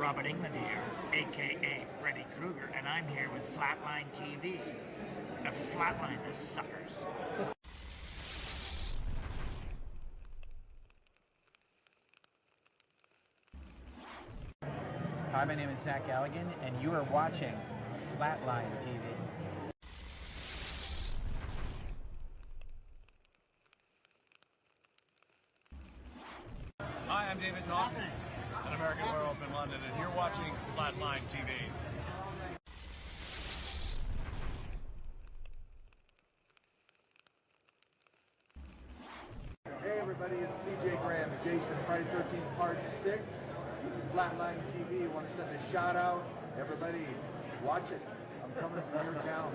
Robert England here, a.k.a. Freddy Krueger, and I'm here with FlatlineTV. The Flatline the suckers. Hi, my name is Zach Galligan, and you are watching Flatline TV. Hi, I'm David Naughton, an American werewolf in London, and you're watching Flatline TV. Hey everybody, it's CJ Graham, Jason, Friday 13th Part 6, Flatline TV. Want to send a shout out. Everybody, watch it. I'm coming from your town.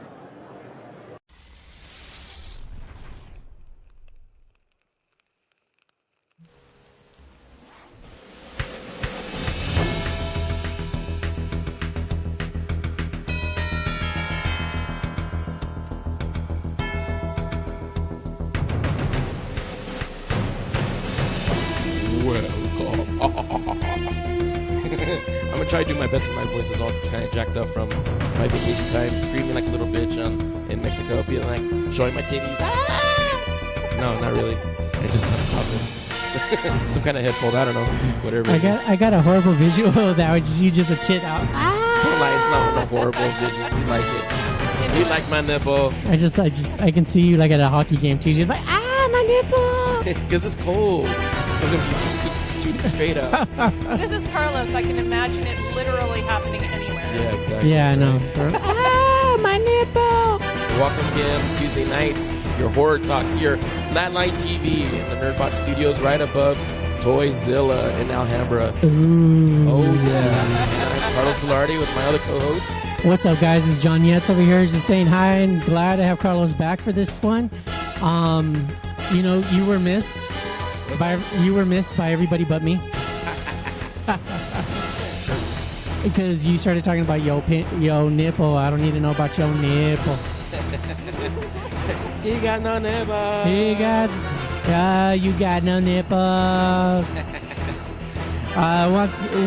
I'm gonna try to do my best with my voice. It's all kind of jacked up from my vacation time, screaming like a little bitch in Mexico, being like showing my titties. Ah! No, not really. I just some kind of head fold. I don't know. Whatever. I got a horrible visual that was just you just a tit out. Don't lie, it's not a horrible vision. You like it. You like my nipple. I can see you like at a hockey game too. You're like, my nipple. Because it's cold. Because if you shoot it straight up. This is Carlos. I can imagine it literally happening anywhere. Yeah, exactly. Yeah, I know. My nipple. Welcome again Tuesday nights. Your horror talk here, Flatline TV, in the Nerdbot Studios, right above Toyzilla in Alhambra. Ooh. Oh yeah. And I'm Carlos Velarde with my other co-host. What's up, guys? It's John Yetz over here, just saying hi and glad to have Carlos back for this one. You know, you were missed by everybody but me. Because you started talking about yo nipple. I don't need to know about your nipple. He got no nipples. You got no nipples.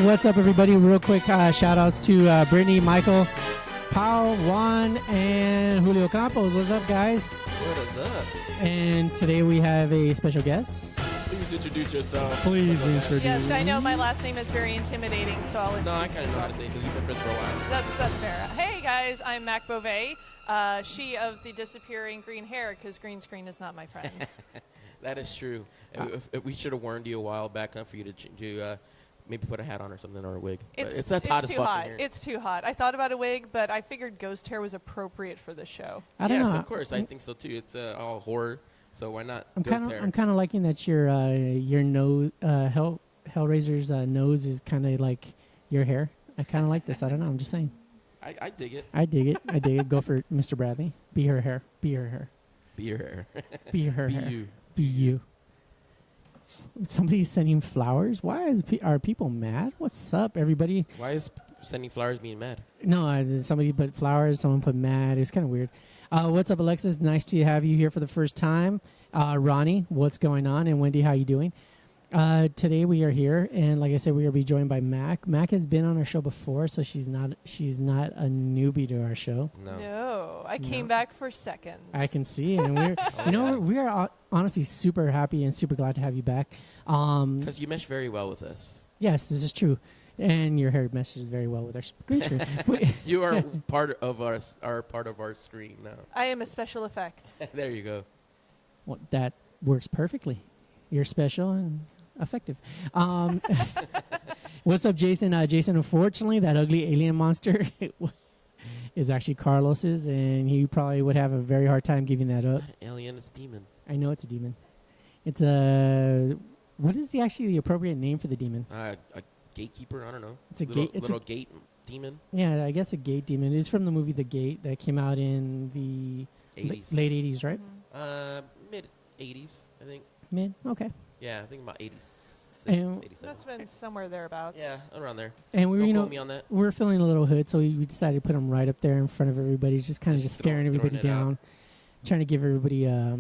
What's up, everybody? Real quick shout outs to Brittany, Michael, Paul, Juan, and Julio Campos. What's up, guys? What is up? And today we have a special guest. Please introduce yourself. Please introduce. Yes, I know my last name is very intimidating, so I'll introduce No, I kind of know how to myself. say it because we've been friends for a while. That's fair. Hey guys, I'm Mac Beauvais, she of the disappearing green hair, because green screen is not my friend. That is true. We should have warned you a while back for you to maybe put a hat on or something or a wig. It's hot as too fuck hot. in here. It's too hot. I thought about a wig, but I figured ghost hair was appropriate for the show. I don't yes, know. of course. I think so too. It's all horror, so why not I'm ghost hair? kind of liking that your nose, Hellraiser's nose is kind of like your hair. I kind of like this. I don't know. I'm just saying. I dig it. I dig it. Go for it, Mr. Bradley. Be her hair. Be her hair. Be your hair. Be her Be hair. you. Be you. Somebody's sending flowers. Why are people mad? What's up, everybody? Why is sending flowers being mad? No, somebody put flowers. Someone put mad. It was kind of weird. What's up, Alexis? Nice to have you here for the first time. Ronnie, what's going on? And Wendy, how you doing? Today we are here, and like I said, we will be joined by Mac. Mac has been on our show before, so she's not a newbie to our show. No, I came back for seconds. I can see, and we're we are honestly super happy and super glad to have you back. Because you mesh very well with us. Yes, this is true, and your hair meshes very well with our green screen. You are part of our screen now. I am a special effect. There you go. Well, that works perfectly. You're special and effective. What's up, Jason? Jason, unfortunately, that ugly alien monster is actually Carlos's, and he probably would have a very hard time giving that up. Alien is demon. I know it's a demon. It's a... What is the appropriate name for the demon? A gatekeeper? I don't know. It's a little gate demon. Yeah, I guess a gate demon. It's from the movie The Gate that came out in the 80s. late 80s, right? Mid 80s, I think. Mid? Okay. Yeah, I think about 86, And 87. That's been somewhere thereabouts. Yeah, around there. And we, Don't quote me on that. we're feeling a little hood, so we decided to put them right up there in front of everybody, just kind of just staring everybody down, trying to give everybody a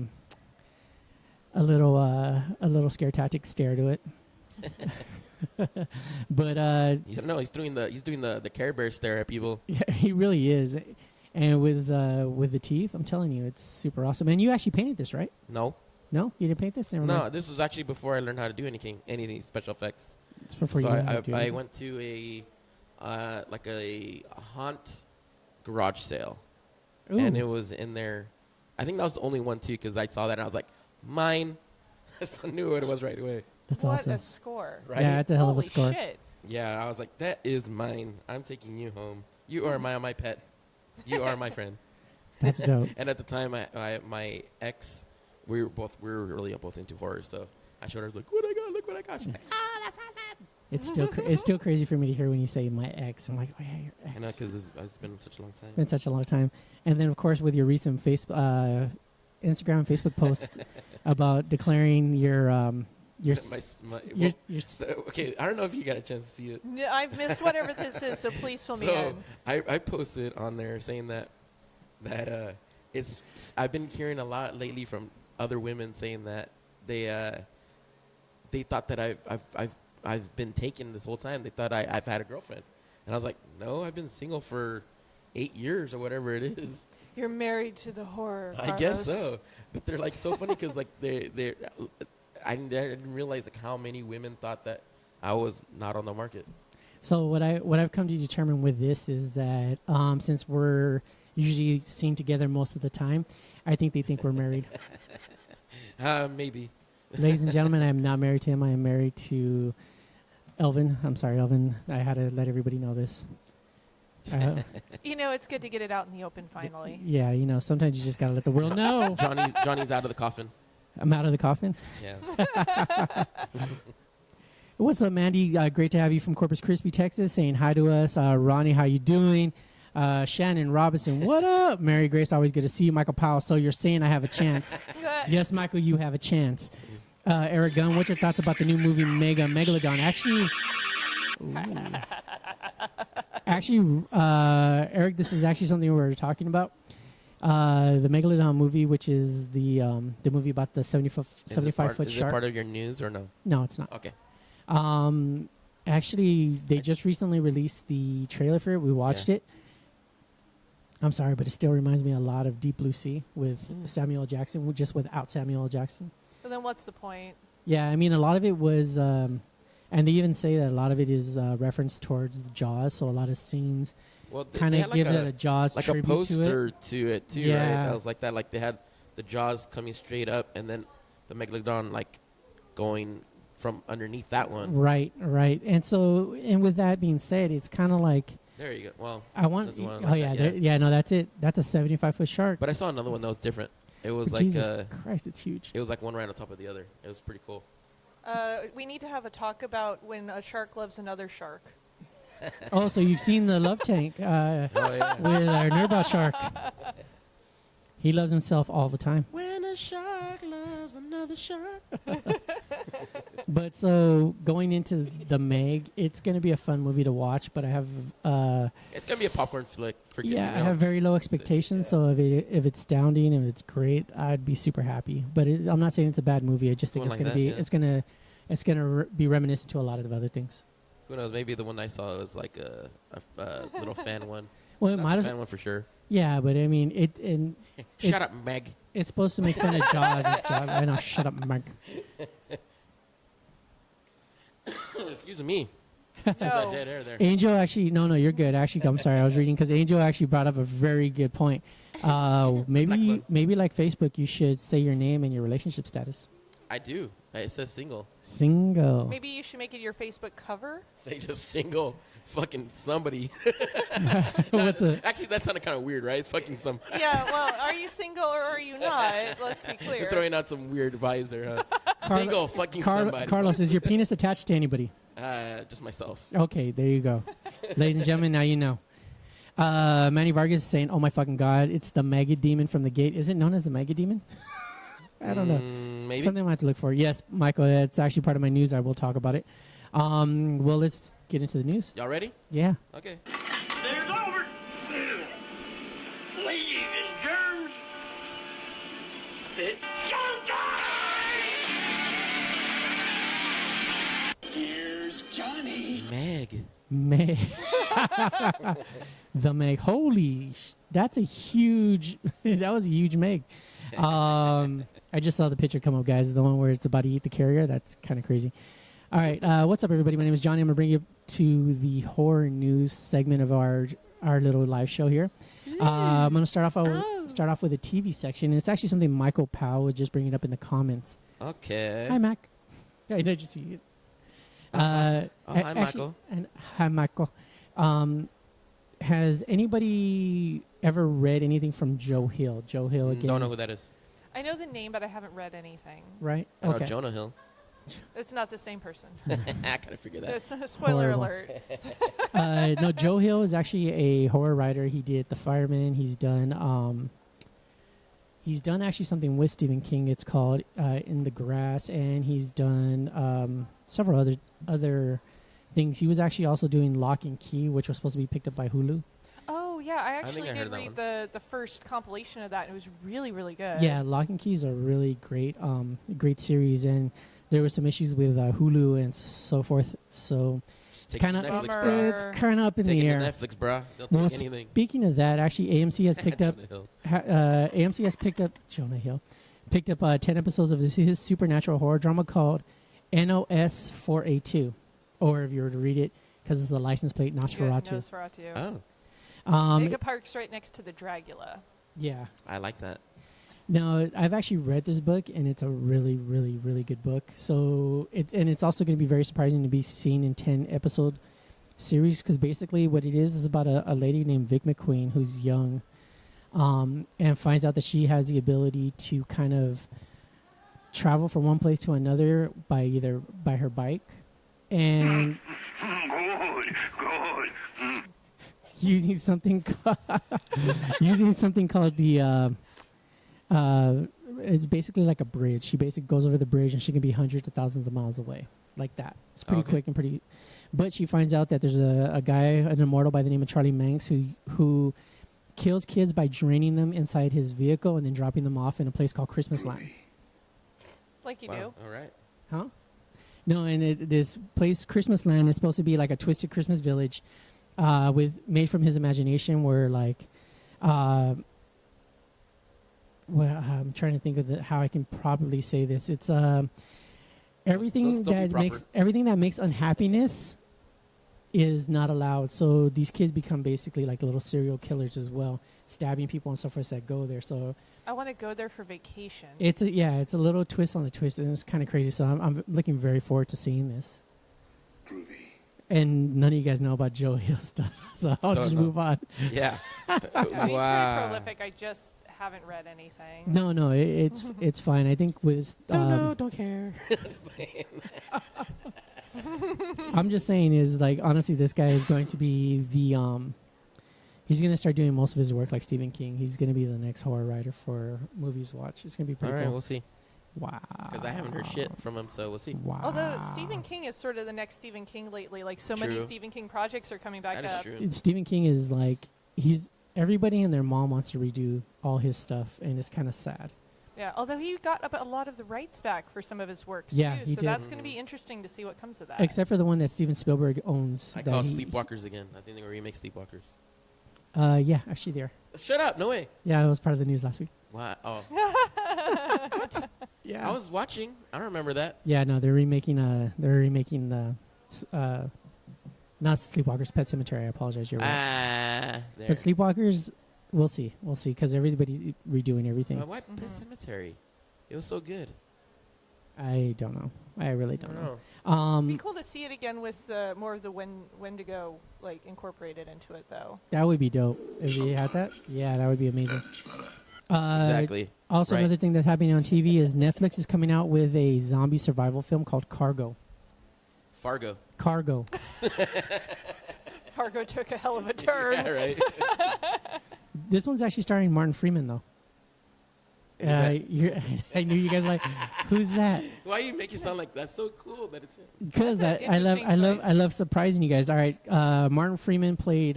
little scare tactic stare to it. But No, he's doing the Care Bear stare at people. yeah, he really is. And with the teeth, I'm telling you, it's super awesome. And you actually painted this, right? No, No, you didn't paint this. Never no, mind. this was actually before I learned how to do anything special effects. It's before So you. learned how to do I it. went to a haunt garage sale, Ooh. and it was in there. I think that was the only one too, because I saw that and I was like, mine. I knew what it was right away. That's what awesome. a score. Right? Yeah, that's a hell of a Holy score. shit. Yeah, I was like, that is mine. I'm taking you home. You are my pet. You are my friend. That's dope. And at the time, my ex, we were really both into horror, so I showed her like, what I got, look what I got. She's like, that's awesome. It's still crazy for me to hear when you say my ex. I'm like, oh yeah, your ex. I know, because it's been such a long time. Been such a long time. And then of course with your recent Instagram and Facebook post about declaring your So, okay, I don't know if you got a chance to see it. Yeah, I've missed whatever this is, so please fill me in. I posted on there saying that it's I've been hearing a lot lately from other women saying that they thought that I've been taken this whole time. They thought I've had a girlfriend, and I was like, no, I've been single for 8 years or whatever it is. You're married to the horror. I guess so, but they're like so funny because like I didn't realize like how many women thought that I was not on the market. So what I've come to determine with this is that since we're usually seen together most of the time, I think they think we're married. Maybe. Ladies and gentlemen, I am not married to him. I am married to Elvin. I'm sorry, Elvin. I had to let everybody know this. It's good to get it out in the open finally. Yeah, sometimes you just got to let the world know. Johnny's out of the coffin. I'm out of the coffin. Yeah. What's up, Mandy? Great to have you from Corpus Christi, Texas, saying hi to us. Ronnie, how you doing? Shannon Robinson, what up? Mary Grace, always good to see you. Michael Powell, so you're saying I have a chance. Yes, Michael, you have a chance. Eric Gunn, what's your thoughts about the new movie Megalodon? Actually, Eric, this is actually something we were talking about. The Megalodon movie, which is the movie about the 75-foot Is it shark. part of your news or no? No, it's not. Okay. Actually, they just recently released the trailer for it. We watched it. I'm sorry, but it still reminds me a lot of Deep Blue Sea with Samuel L. Jackson, just without Samuel L. Jackson. So then what's the point? Yeah, I mean, a lot of it was, and they even say that a lot of it is reference towards Jaws, so a lot of scenes kind of give it a Jaws like tribute a poster to it. too, Yeah. right? That was like that. Like they had the Jaws coming straight up, and then the Megalodon like going from underneath that one. Right. And so, and with that being said, it's kind of like There you go. Well, I want. there's one Oh like yeah, that, no, that's it. That's a 75-foot shark. But I saw another one that was different. It was like Jesus Christ, it's huge. it was like one right on top of the other. It was pretty cool. We need to have a talk about when a shark loves another shark. Oh, so you've seen the Love Tank Oh yeah. with our Nerdbot shark. He loves himself all the time. When a shark loves another shark. But so going into the Meg, it's going to be a fun movie to watch. But I have, It's gonna be a popcorn flick. I have very low expectations. So if it's astounding and if it's great, I'd be super happy. But I'm not saying it's a bad movie. I just think it's One going to like be, that, it's going to be reminiscent to a lot of the other things. Who knows? Maybe the one I saw was like a little fan one. Well, it That's might a as fan one for sure. yeah, but I mean Shut up, Meg. It's supposed to make fun of Jaws. I know. Shut up, Meg. Excuse me. No. That dead air there. Angel actually, no, you're good. Actually, I'm sorry, I was reading because Angel actually brought up a very good point. Maybe like Facebook, you should say your name and your relationship status. I do. It says single. Single. Maybe you should make it your Facebook cover. Say just single. Fucking somebody. What's a? Actually, that sounded kind of weird, right? It's fucking some. Yeah, well, are you single or are you not? Let's be You're clear. throwing out some weird vibes there, huh? Single fucking somebody. Carlos, is your penis attached to anybody? Just myself. Okay, there you go. Ladies and gentlemen, now you know. Manny Vargas is saying, "Oh my fucking god, it's the Mega Demon from the Gate." Is it known as the Mega Demon? I don't know. Maybe. Something I have to look for. Yes, Michael, that's actually part of my news. I will talk about it. Well, let's get into the news. Y'all ready? Yeah. Okay. There's over. Ladies and germs, it's showtime! Here's Meg. The Meg. That's a huge. That was a huge Meg. I just saw the picture come up, guys. The one where it's about to eat the carrier. That's kind of crazy. All right, what's up, everybody? My name is Johnny. I'm gonna bring you to the horror news segment of our little live show here. I'm gonna start off with a TV section, and it's actually something Michael Powell was just bringing up in the comments. Okay. Hi, Mac. Yeah, I know you see it. Hi, Michael. And hi, Michael. Has anybody ever read anything from Joe Hill? Joe Hill again. Don't know who that is. I know the name, but I haven't read anything. Right? I know Okay. Jonah Hill. It's not the same person. I kind of figured that. Spoiler Horrible. alert. No, Joe Hill is actually a horror writer. He did The Fireman. He's done actually something with Stephen King. It's called In the Grass, and he's done several other things. He was actually also doing Lock and Key, which was supposed to be picked up by Hulu. Oh, yeah. I think actually I heard did that read one. the first compilation of that, and it was really, really good. Yeah, Lock and Key is a really great series, and there were some issues with Hulu and so forth. So it's kind of Netflix, bro. it's kind of up in Take the it air. to Netflix, bro. They'll Well, take anything. speaking of that, actually, AMC has picked up. Jonah Hill. AMC has picked up Jonah Hill, picked up 10 episodes of his supernatural horror drama called NOS 4A2, or if you were to read it, because it's a license plate, Nosferatu. Nosferatu. Oh, Mega Park's right next to the Dragula. Yeah. I like that. Now, I've actually read this book, and it's a really, really, really good book. So, it's also going to be very surprising to be seen in 10-episode series, because basically what it is about a lady named Vic McQueen who's young, and finds out that she has the ability to kind of travel from one place to another by her bike, and Good. using something called the it's basically like a bridge. She basically goes over the bridge, and she can be hundreds of thousands of miles away, like that. It's pretty quick and pretty. But she finds out that there's a guy, an immortal by the name of Charlie Manx, who kills kids by draining them inside his vehicle and then dropping them off in a place called Christmas Land. Like you Wow. All right. Huh? No, and this place, Christmas Land, is supposed to be like a twisted Christmas village, made from his imagination, where like, well, I'm trying to think of how I can probably say this. It's everything that makes unhappiness is not allowed. So these kids become basically like little serial killers as well, stabbing people and stuff that go there. So I want to go there for vacation. it's a little twist on the twist, and it's kind of crazy. So I'm looking very forward to seeing this. Groovy. And none of you guys know about Joe Hill stuff, so I'll Don't just know. move on. Yeah. Yeah, he's pretty Wow. prolific. I just haven't read anything. No, it's fine. I think with Don't care. I'm just saying is like honestly, this guy is going to be he's going to start doing most of his work like Stephen King. He's going to be the next horror writer for Movies Watch. It's going to be All pretty right, cool. we'll see. Wow. Because I haven't heard shit from him, so we'll see. Wow. Although Stephen King is sort of the next Stephen King lately. Like so many True. Stephen King projects are coming back That is up. true. Stephen King is like everybody and their mom wants to redo all his stuff, and it's kind of sad. Yeah, although he got a lot of the rights back for some of his works Yeah, too. he So did. that's going to be interesting to see what comes of that. Except for the one that Steven Spielberg owns. I that call he- Sleepwalkers again. I think they're going to remake Sleepwalkers. Yeah, actually they are. Shut up. No way. Yeah, it was part of the news last week. Wow. Oh. Yeah. I was watching. I don't remember that. Yeah, no, they're remaking the not Sleepwalkers, Pet Cemetery. I apologize, you're right. There. But Sleepwalkers, we'll see, because everybody's redoing everything. Why Pet Cemetery? It was so good. I don't know. I really don't know. It'd be cool to see it again with more of the Wendigo like incorporated into it, though. That would be dope if they had that. Yeah, that would be amazing. Exactly. Also, Right. another thing that's happening on TV is Netflix is coming out with a zombie survival film called Cargo. Fargo. Cargo. Fargo took a hell of a turn. Yeah, right. This one's actually starring Martin Freeman, though. I knew you guys like, who's that? Why you make it sound like that's so cool that it's him? Because That's an I interesting love surprising you guys. All right, Martin Freeman played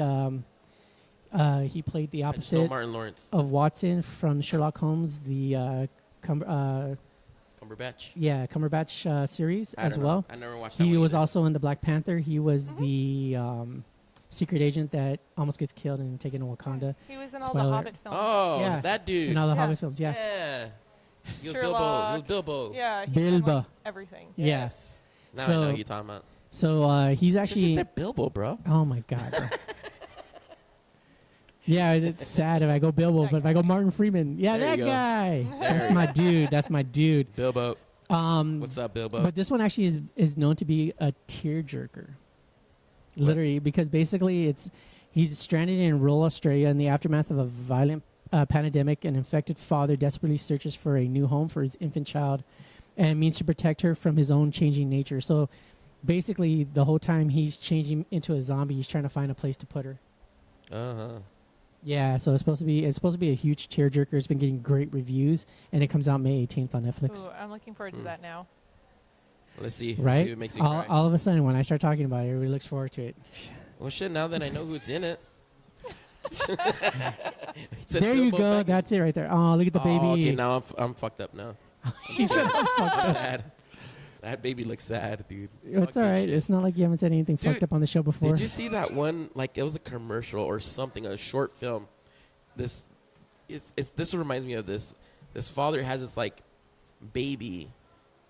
he played the I just know opposite Martin Lawrence. of Watson from Sherlock Holmes, the Cumberbatch. Cumberbatch. Yeah, Cumberbatch series I as don't know. well. I never watched that He one was either. also in the Black Panther. He was the secret agent that almost gets killed and taken to Wakanda. He was in all Spoiler. the Hobbit films. Oh, Yeah. that dude. In all the Yeah. Hobbit films, yeah. Yeah. He was Sherlock. Bilbo. He was Bilbo. Yeah, he's Bilbo. in like everything. Yes. Now I So- know what you're talking about. So he's Just actually. said Bilbo, bro. Oh my god. Bro. Yeah, it's sad if I go Bilbo, but if I go Martin Freeman, yeah, There that you go. guy. There That's you my dude. That's my dude. Bilbo. Um, What's up, Bilbo? But this one actually is known to be a tearjerker. Literally, because basically he's stranded in rural Australia in the aftermath of a violent pandemic. An infected father desperately searches for a new home for his infant child and means to protect her from his own changing nature. So basically, the whole time he's changing into a zombie, he's trying to find a place to put her. Uh-huh. Yeah, so it's supposed to be a huge tearjerker. It's been getting great reviews, and it comes out May 18th on Netflix. Ooh, I'm looking forward to that now. Let's see. Let's see Right? if it makes me all, cry. all of a sudden, when I start talking about it, everybody looks forward to it. Well, shit, now that I know who's in it. It's a There you Bilbo go. Baggins. That's it right there. Oh, look at the baby. Oh, okay, now I'm fucked up now. He said, "I'm fucked I'm up." sad. That baby looks sad, dude. It's Fuck all this right. shit. It's not like you haven't said anything Dude, fucked up on the show before. Did you see that one? Like, it was a commercial or something, a short film. This reminds me of this. This father has this like baby,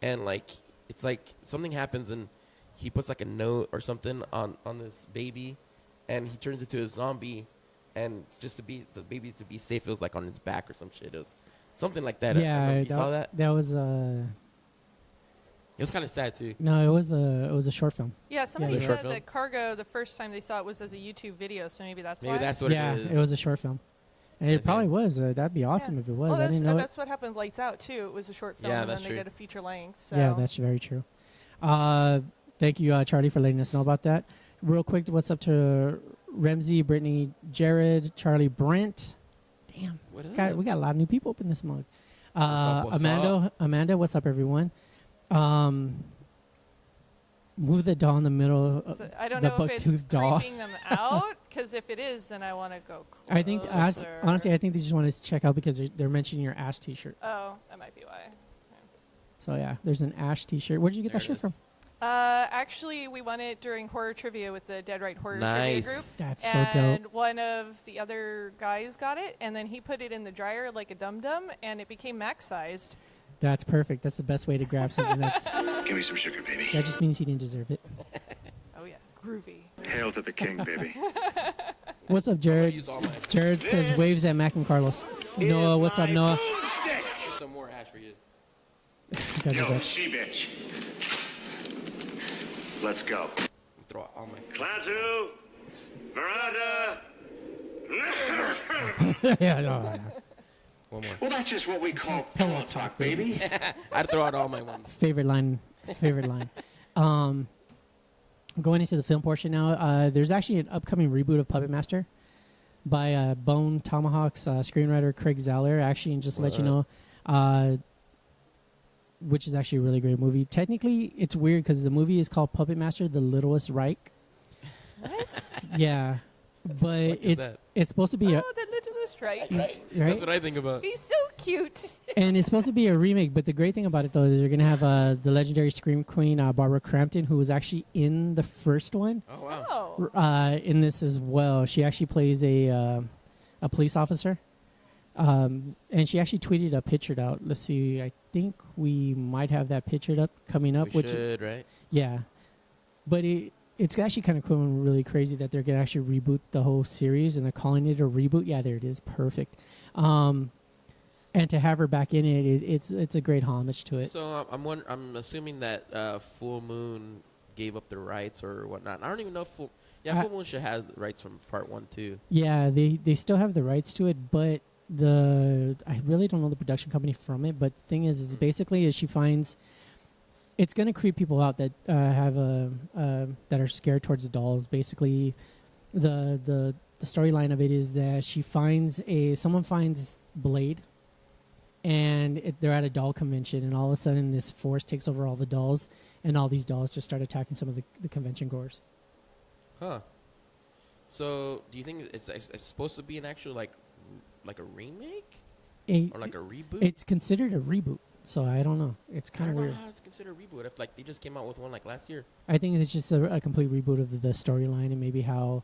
and like it's like something happens, and he puts like a note or something on this baby, and he turns into a zombie, and just to be the baby to be safe, it was like on his back or some shit. It was something like that. I yeah, don't know if you saw that? That was It was kind of sad too. no, it was a short film. Yeah, somebody Yeah, yeah. Short said film? that Cargo, the first time they saw it was as a YouTube video, so maybe that's Maybe why. that's what Yeah, it is. it was a short film, and it Okay. probably was. That'd be awesome Yeah. if it was. Oh, I that's, didn't know it. that's what happened with Lights Out, too. It was a short film, Yeah, and that's then they true. did a feature length. So. Yeah, that's very true. Thank you, Charlie, for letting us know about that. Real quick, what's up to Ramsey, Brittany, Jared, Charlie, Brent? Damn, What up? we got a lot of new people up in this mug. What's Amanda, what's up, everyone? Move the doll in the middle. So I don't the know if it's buck-toothed doll. creeping them out, because if it is, then I want to go closer. I think, honestly, I think they just want to check out because they're mentioning your Ash T-shirt. Oh, that might be why. So yeah, there's an Ash T-shirt. Where did you get There that it shirt is. from? Actually, we won it during horror trivia with the Dead Right Horror Trivia Nice. group. That's so And dope. one of the other guys got it, and then he put it in the dryer like a dum-dum, and it became max-sized. That's perfect. That's the best way to grab something. Give me some sugar, baby. That just means he didn't deserve it. Oh, yeah. Groovy. Hail to the king, baby. What's up, Jared? Use all my. Jared says waves at Mac and Carlos. Noah, what's up, Noah? Here's some more ash for you. You guys are Yo, good. she bitch. Let's go. Throw out all my. Klaatu, Veranda. Yeah, no. One more. Well, that's just what we call pillow talk, baby. I'd throw out all my ones. Favorite line. Going into the film portion now, there's actually an upcoming reboot of Puppet Master by Bone Tomahawk's screenwriter Craig Zeller. Actually, and just to let you know, which is actually a really great movie. Technically, it's weird because the movie is called Puppet Master: The Littlest Reich. What? Yeah, but is that? it's supposed to be Oh, the littlest right. Right? That's right, what I think about. He's so cute. and it's supposed to be a remake. But the great thing about it though is they're gonna have the legendary scream queen Barbara Crampton, who was actually in the first one, Oh wow. Oh. in this as well. She actually plays a police officer, and she actually tweeted a picture out. Let's see, I think we might have that pictured up coming up. We should, right? Yeah, but it's actually kind of cool and really crazy that they're gonna actually reboot the whole series and they're calling it a reboot. Yeah, there it is, perfect. And to have her back in it, it's a great homage to it. So I'm assuming that Full Moon gave up the rights or whatnot. I don't even know if Full Moon should have rights from part 1 too. Yeah, they still have the rights to it, but I really don't know the production company from it. But the thing is basically she finds it's gonna creep people out that that are scared towards the dolls. Basically, the storyline of it is that someone finds Blade. And they're at a doll convention, and all of a sudden this force takes over all the dolls, and all these dolls just start attacking some of the convention goers. Huh. So do you think it's supposed to be an actual like a remake or like a reboot? It's considered a reboot. So I don't know. It's I kind don't of know weird. how it's considered a reboot. If like they just came out with one like last year. I think it's just a complete reboot of the storyline and maybe how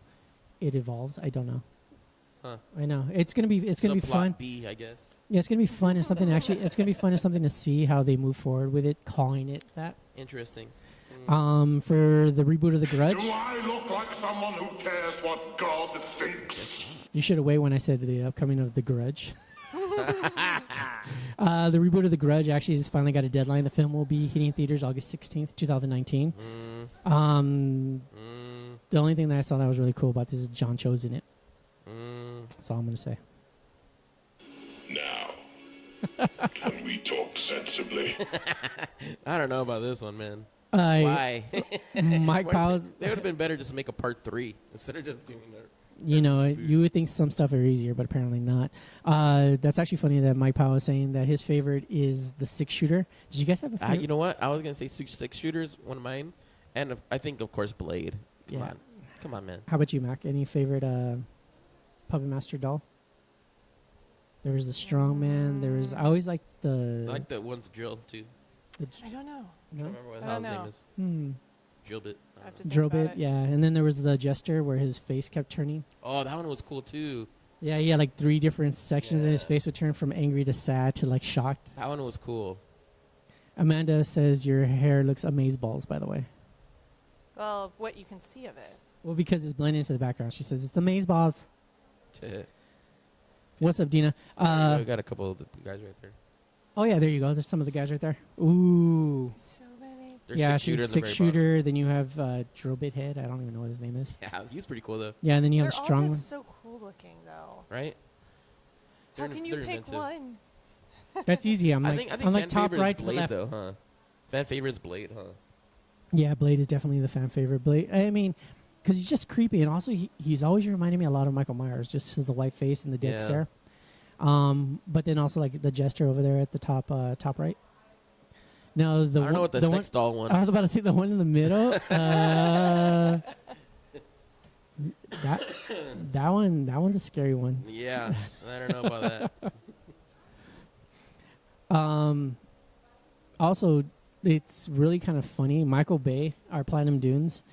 it evolves. I don't know. Huh. I know it's gonna be Subplot fun. B, I guess. Yeah, it's gonna be fun and something it's gonna be fun and something to see how they move forward with it, calling it that. Interesting. For the reboot of The Grudge. Do I look like someone who cares what God thinks? You should have waited when I said the upcoming of The Grudge. The reboot of The Grudge actually has finally got a deadline. The film will be hitting theaters August 16th, 2019. The only thing that I saw that was really cool about this is John Cho's in it. That's all I'm going to say. Now, can we talk sensibly? I don't know about this one, man. Why? Mike Powell's... They would have been better just to make a part 3 instead of just doing that. You know, you would think some stuff are easier, but apparently not. That's actually funny that Mike Powell is saying that his favorite is the 6-shooter. Did you guys have a favorite? You know what? I was going to say 6 shooters, one of mine. And I think, of course, Blade. Come on, man. How about you, Mac? Any favorite Puppet Master doll? There was the Strongman. There was... I always liked the... I like the one's drilled, too. I don't know. I don't remember what I how don't his know. name is. Drilled it. I have to think Drill about bit, it. yeah. And then there was the Jester where his face kept turning. Oh, that one was cool, too. Yeah, he had like 3 different sections and his face would turn from angry to sad to like shocked. That one was cool. Amanda says your hair looks amazeballs, by the way. Well, what you can see of it. Well, because it's blending into the background. She says it's the amazeballs. What's up, Dina? We got a couple of the guys right there. Oh, yeah, there you go. There's some of the guys right there. Ooh. So many. There's Yeah, 6-shooter. 6-shooter. Then you have Drill Bit Head. I don't even know what his name is. Yeah, he was pretty cool, though. Yeah, and then you They're have all Strong. just so cool looking, though. Right? How can you they're pick inventive. one? That's easy. I'm I like, think I'm like fan top favorite right is to the Blade, left. though, huh? Fan favorite is Blade, huh? Yeah, Blade is definitely the fan favorite. Blade. I mean, because he's just creepy, and also he's always reminding me a lot of Michael Myers, just the white face and the dead stare. But then also like the Jester over there at the top right. No, the I don't know what the sex doll one. I was about to say the one in the middle. That one's a scary one. Yeah, I don't know about that. Also, it's really kind of funny. Michael Bay, our Platinum Dunes,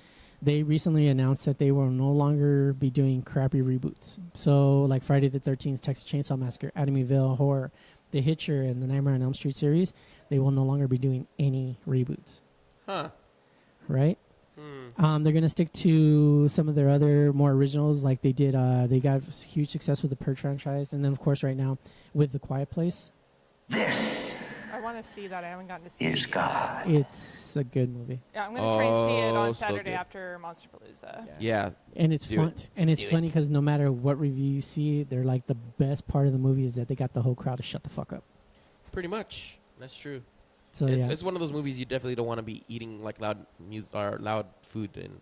they recently announced that they will no longer be doing crappy reboots. So, like Friday the 13th, Texas Chainsaw Massacre, Amityville Horror, The Hitcher, and the Nightmare on Elm Street series, they will no longer be doing any reboots. Huh. Right? They're going to stick to some of their other more originals, like they did. They got huge success with the Purge franchise, and then, of course, right now with The Quiet Place. I want to see that. I haven't gotten to see it. It's a good movie. Yeah, I'm going to try and see it on so Saturday good. after Monsterpalooza. Yeah. And it's Do fun. it. And it's Do funny it. because no matter what review you see, they're like the best part of the movie is that they got the whole crowd to shut the fuck up. Pretty much. That's true. So it's, yeah, it's one of those movies you definitely don't want to be eating like loud music or loud food in.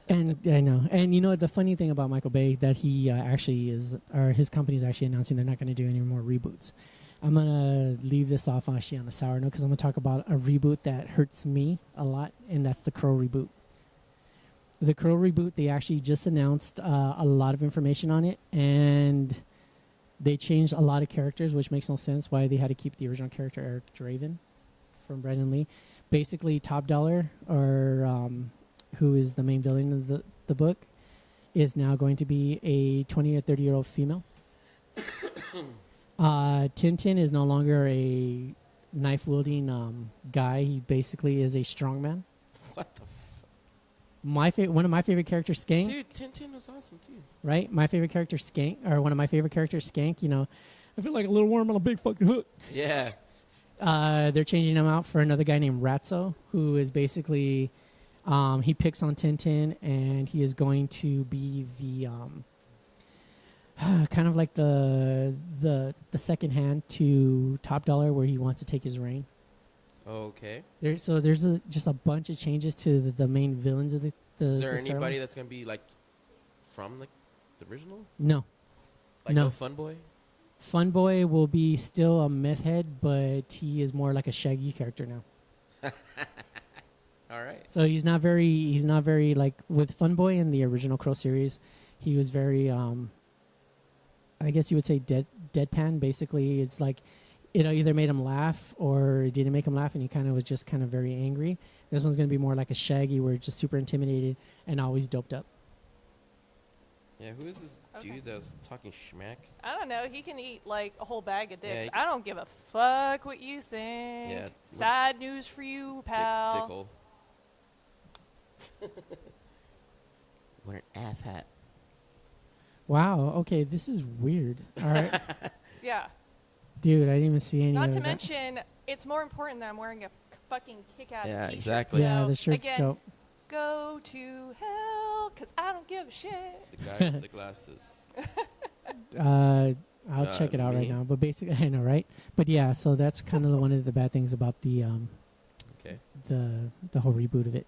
and I know. And you know the funny thing about Michael Bay that he actually is, or his company is actually announcing they're not going to do any more reboots. I'm gonna leave this off actually on a sour note because I'm gonna talk about a reboot that hurts me a lot, and that's the Crow reboot. The Crow reboot, they actually just announced a lot of information on it, and they changed a lot of characters, which makes no sense why they had to keep the original character Eric Draven from Brendan Lee. Basically, Top Dollar, or who is the main villain of the book, is now going to be a 20 to 30-year-old female. Tintin is no longer a knife-wielding guy. He basically is a strongman. What the One of my favorite characters, Skank. Dude, Tintin was awesome, too. Right? My favorite character, Skank, or one of my favorite characters, Skank, you know, I feel like a little worm on a big fucking hook. Yeah. They're changing him out for another guy named Ratso, who is basically, he picks on Tintin, and he is going to be the, kind of like the second hand to Top Dollar, where he wants to take his reign. Okay. There's just a bunch of changes to the main villains of the Is there the storyline. anybody that's going to be, like, from, like, the original? No. Like, No. no Fun Boy? Fun Boy will be still a meth head, but he is more like a Shaggy character now. All right. So he's not very like with Fun Boy in the original Crow series. He was very, I guess you would say deadpan. Basically, it's like it either made him laugh or it didn't make him laugh, and he kind of was just kind of very angry. This one's going to be more like a Shaggy, where just super intimidated and always doped up. Yeah, who is this dude that was talking schmack? I don't know. He can eat like a whole bag of dicks. Yeah, I don't give a fuck what you think. Yeah. Sad news for you, pal. Dickle. What an ass hat. Wow. Okay, this is weird. All right. Yeah. Dude, I didn't even see any Not of to that. mention, it's more important that I'm wearing a fucking kick-ass Yeah, t-shirt. exactly. Yeah, So, the shirt's again, dope. go to hell, because I don't give a shit. The guy with the glasses. I'll check it out right me? now. But basically, I know, right? But yeah, so that's kind of one of the bad things about the Okay. the whole reboot of it.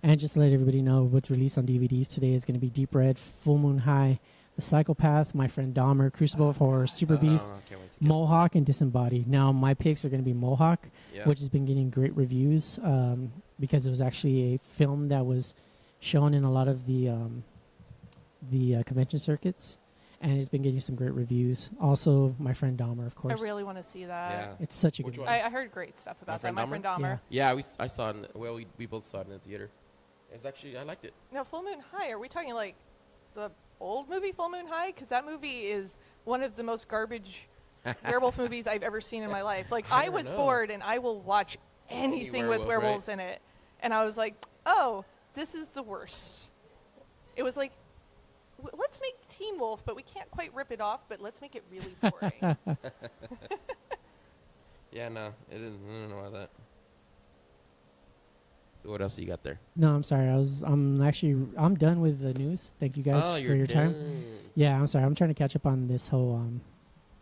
And just to let everybody know, what's released on DVDs today is going to be Deep Red, Full Moon High, The Psychopath, My Friend Dahmer, Crucible of Horror, Super Beast, Can't wait to get Mohawk, and Disembodied. Now, my picks are going to be Mohawk, Yeah. which has been getting great reviews because it was actually a film that was shown in a lot of the convention circuits, and it's been getting some great reviews. Also, My Friend Dahmer, of course. I really want to see that. Yeah. It's such a Which good one? I heard great stuff about that. My friend Dahmer. Yeah. Yeah, I saw it. We both saw it in the theater. It's actually, I liked it. Now, Full Moon High, are we talking like the old movie Full Moon High? Because that movie is one of the most garbage werewolf movies I've ever seen in my life. Like, I was bored, and I will watch anything with werewolf, werewolves in it. And I was like, oh, this is the worst. It was like, let's make Teen Wolf, but we can't quite rip it off, but let's make it really boring. Yeah, no, it didn't. I don't know about that. So what else you got there? No, I'm sorry. I'm done with the news. Thank you guys for your time. Yeah, I'm sorry. I'm trying to catch up on this whole.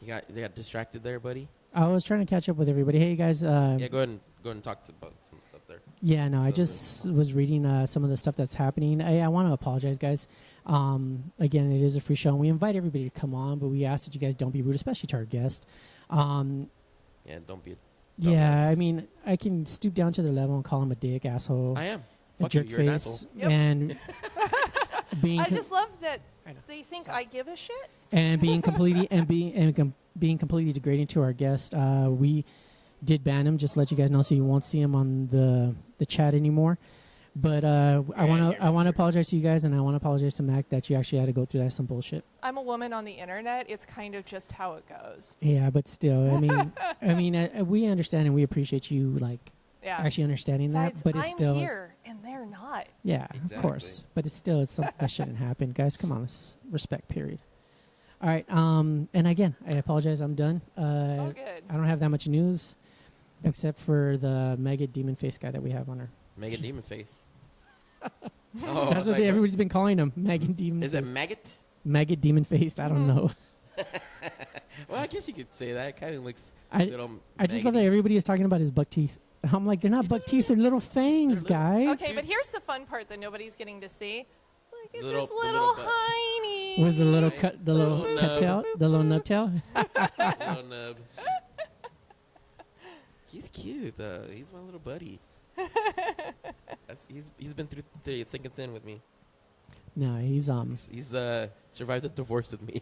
They got distracted there, buddy. I was trying to catch up with everybody. Hey guys. Yeah, go ahead and talk about some stuff there. Yeah, no, I just was reading some of the stuff that's happening. I want to apologize, guys. Again, it is a free show, and we invite everybody to come on, but we ask that you guys don't be rude, especially to our guest. Yeah, don't be a Yeah, I mean, I can stoop down to their level and call him a dick, asshole. I am. A Fuck you, jerk you're an face, asshole. Yep. and being I just love that I know. they think I give a shit. and being completely being completely degrading to our guest. We did ban him, just to let you guys know, so you won't see him on the chat anymore. But I want to apologize to you guys, and I want to apologize to Mac that you actually had to go through that some bullshit. I'm a woman on the internet. It's kind of just how it goes. Yeah, but still, I mean, we understand and we appreciate you Yeah. actually understanding Besides, that. But it's I'm still here and they're not. Yeah, Exactly. of course. But it's something that shouldn't happen, guys. Come on, it's respect. Period. All right. And again, I apologize. I'm done. All good. I don't have that much news, except for the maggot demon face guy that we have on our. Mega demon face. That's what everybody's been calling him. Maggot demon. Is face. it maggot? Maggot demon faced? I don't know. Well, I guess you could say that. It kind of looks I little. just love that everybody is talking about his buck teeth. I'm like, they're not buck teeth, they're little fangs, They're little- guys. Okay, but here's the fun part that nobody's getting to see. Look at Little- this the little little butt. hiney. With the little Right. cut, the little Little cut tail, nub. the little nub tail. Little nub. He's cute though. He's my little buddy. He's been through thick and thin with me. No, he's He's survived a divorce with me.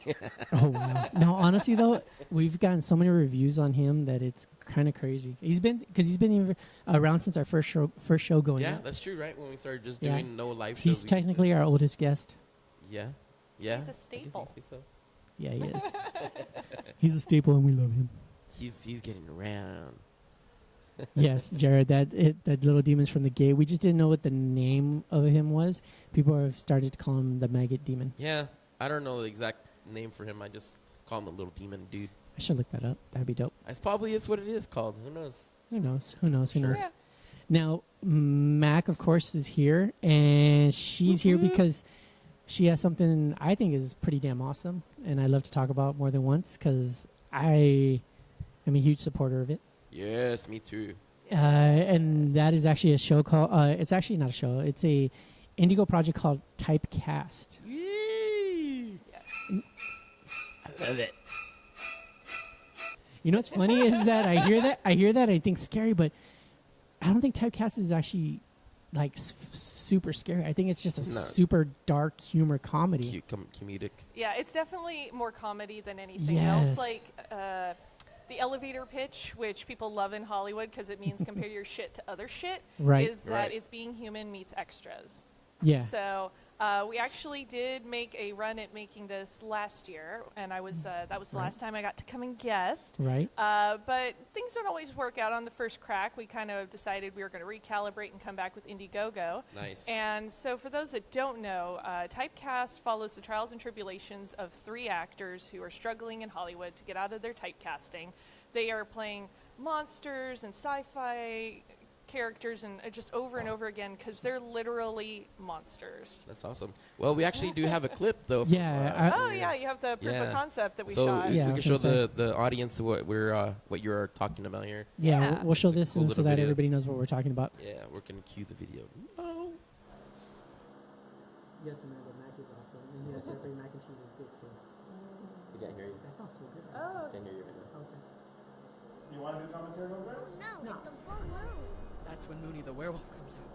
Oh wow! No, honestly though, we've gotten so many reviews on him that it's kind of crazy. He's been around since our first show going Yeah, out. that's true, right? When we started just Yeah. doing no live shows. He's technically our oldest guest. Yeah. Yeah. He's a I guess staple. you say so. Yeah, he is. He's a staple, and we love him. He's getting around. Yes, Jared, that little demon's from the gate. We just didn't know what the name of him was. People have started to call him the maggot demon. Yeah. I don't know the exact name for him. I just call him the little demon dude. I should look that up. That'd be dope. It probably is what it is called. Who knows? Who knows? Who knows? Who knows? Yeah. Now, Mac, of course, is here, and she's here because she has something I think is pretty damn awesome, and I love to talk about more than once because I am a huge supporter of it. Yes, me too. And that is actually a show called. It's actually not a show. It's a Indigo project called Typecast. Yay! Yes. I love it. You know what's funny is that I hear that I think scary, but I don't think Typecast is actually like super scary. I think it's just a super dark humor comedy. Cute, comedic. Yeah, it's definitely more comedy than anything Yes. else. Like, the elevator pitch, which people love in Hollywood because it means compare your shit to other shit, Right. is that Right. it's being human meets extras. Yeah. So we actually did make a run at making this last year, and I was that was the last time I got to come and guest. Right. But things don't always work out on the first crack. We kind of decided we were going to recalibrate and come back with Indiegogo. Nice. And so for those that don't know, Typecast follows the trials and tribulations of 3 actors who are struggling in Hollywood to get out of their typecasting. They are playing monsters and sci-fi characters and just over and over again because they're literally monsters. That's awesome. Well, we actually do have a clip though. From, Yeah, Oh yeah, you have the proof of Yeah. concept that we so shot. Yeah, I we was can show gonna the audience what you're talking about here. Yeah, Yeah. we'll show It's a this cool and so little that video. everybody knows what we're talking about. Yeah, we're gonna cue the video. Oh. Yes, Amanda, mac is awesome. And yes, Jeffrey, mac and cheese is good too. I can't hear you. That sounds so good. Oh, Can't hear you right now. Okay. You want to do commentary over there? No, it's the full moon. That's when Mooney the werewolf comes out.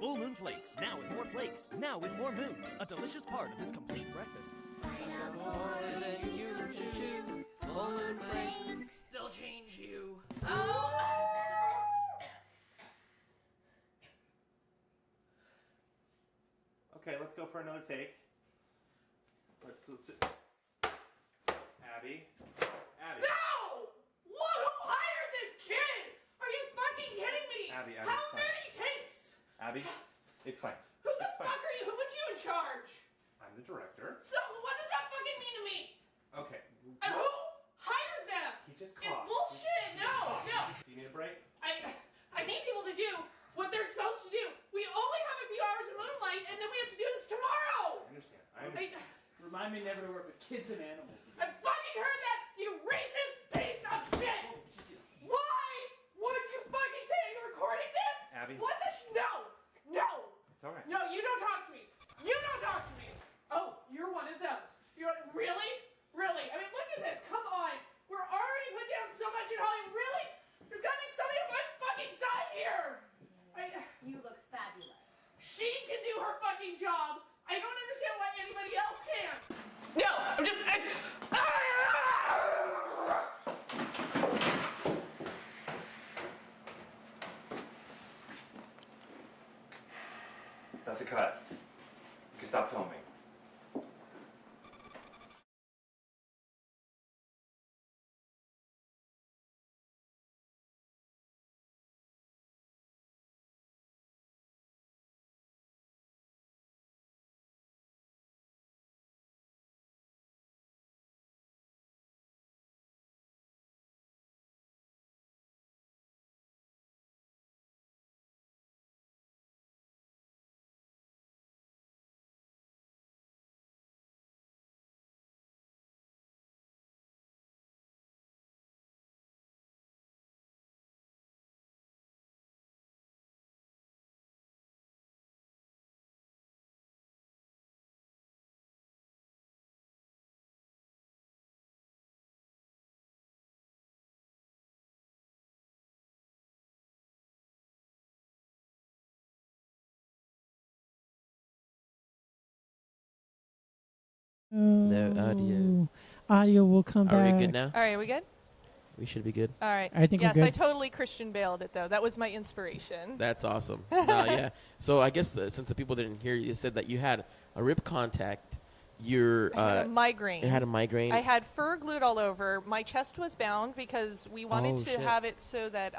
Full Moon Flakes, now with more flakes, now with more moons, a delicious part of this complete breakfast. They'll change you. Okay, let's go for another take. Let's Abby. No! What? Who hired this kid? Are you fucking kidding me? Abby, How it's fine. many takes? Abby, it's fine. Who the It's fine. fuck are you? Who put you in charge? I'm the director. So what does that fucking mean to me? Okay. And who hired them? He just It's coughed. bullshit. No, no. Do you need a break? I need people to do what they're supposed to do. We only have a few hours of moonlight, and then we have to do this tomorrow. I understand. I understand. Remind me never to work with kids and animals. I fucking heard that, you racist piece of shit! Why would you fucking say you're recording this? Abby. What the no! No! It's alright. No, you don't talk to me. You don't talk to me. Oh, you're one of those. You're really? Really? I mean, look at this. Come on. We're already put down so much in Hollywood. Really? There's gotta be somebody on my fucking side here. You look fabulous. She can do her fucking job. I don't understand why anybody else can. No, I'm just. That's a cut. You can stop filming. No audio. Audio will come Are back. we good now? All right, are we good? We should be good. All right. I think we're yes, I good. totally Christian Baled it though. That was my inspiration. That's awesome. Yeah. So I guess since the people didn't hear you, said that you had a rib contact. Your I had a migraine. You had a migraine. I had fur glued all over. My chest was bound because we wanted to shit. have it so that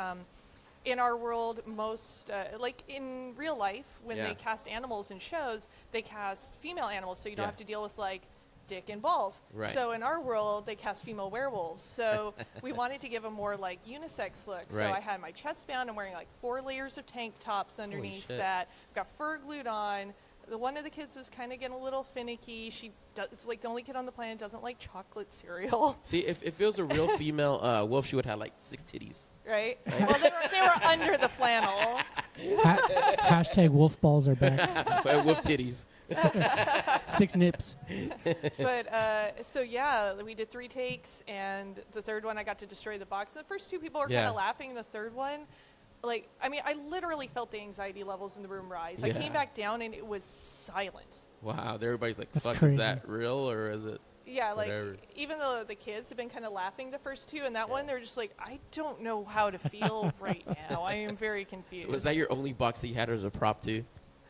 in our world, most like in real life, when Yeah. they cast animals in shows, they cast female animals, so you don't Yeah. have to deal with like dick and balls. Right. So in our world, they cast female werewolves. So we wanted to give a more like unisex look. So Right. I had my chest bound. I'm wearing like 4 layers of tank tops underneath shit. that. Got fur glued on. The one of the kids was kind of getting a little finicky. It's like the only kid on the planet doesn't like chocolate cereal. See, if it was a real female wolf, she would have like 6 titties. Right? Well, they were under the flannel. Hashtag wolf balls are back. Wolf titties. 6 nips. But so yeah, we did 3 takes, and the third one I got to destroy the box. The first 2 people were kind of laughing. The third one, like, I mean, I literally felt the anxiety levels in the room rise. I came back down and it was silent. Wow, everybody's like, That's "Fuck, crazy. is that real or is it?" Yeah, like whatever? even though the kids have been kind of laughing the first 2, and that one they're just like, I don't know how to feel right now. I am very confused. Was that your only box that you had as a prop too?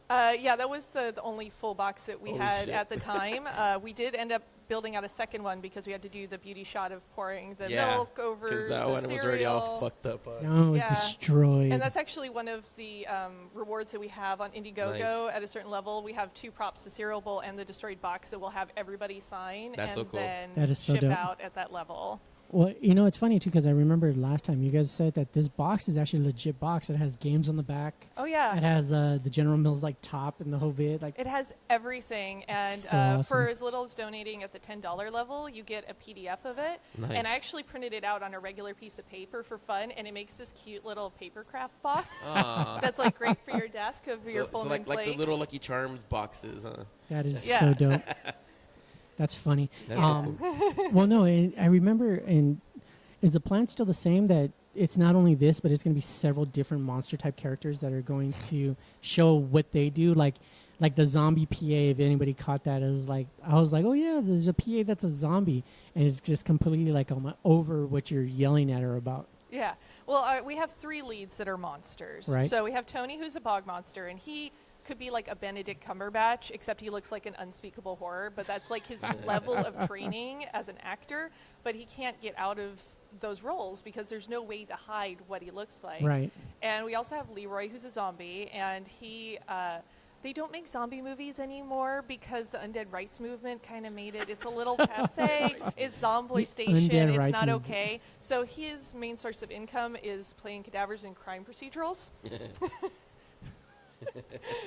Yeah, that was the only full box that we Holy had shit. at the time. We did end up building out a second one because we had to do the beauty shot of pouring the milk over because that the one cereal. was already all fucked up. Oh, it was destroyed. And that's actually one of the rewards that we have on Indiegogo. At a certain level, we have 2 props, the cereal bowl and the destroyed box, that we'll have everybody sign That's so and cool. then That is so ship dope. out at that level. Well, you know, it's funny too because I remember last time you guys said that this box is actually a legit box. It has games on the back. Oh yeah. It has the General Mills like top and the whole bit. Like It has everything, and so awesome. for as little as donating at the $10 level, you get a PDF of it. Nice. And I actually printed it out on a regular piece of paper for fun, and it makes this cute little paper craft box Aw. that's like great for your desk of your full so moon like the flakes. little Lucky Charms boxes, huh? that is so dope. That's funny. That's so cool. Well, no, and I remember. And is the plan still the same? That it's not only this, but it's going to be several different monster type characters that are going to show what they do, like the zombie PA. If anybody caught that, is like I was like, oh yeah, there's a PA that's a zombie, and it's just completely like over what you're yelling at her about. Yeah. Well, we have 3 leads that are monsters. Right. So we have Tony, who's a bog monster, and he could be like a Benedict Cumberbatch, except he looks like an unspeakable horror. But that's like his level of training as an actor. But he can't get out of those roles because there's no way to hide what he looks like. Right. And we also have Leroy, who's a zombie, and he. They don't make zombie movies anymore because the undead rights movement kind of made it. It's a little passe. It's zombie station. Undead It's rights not movement. okay. So his main source of income is playing cadavers in crime procedurals.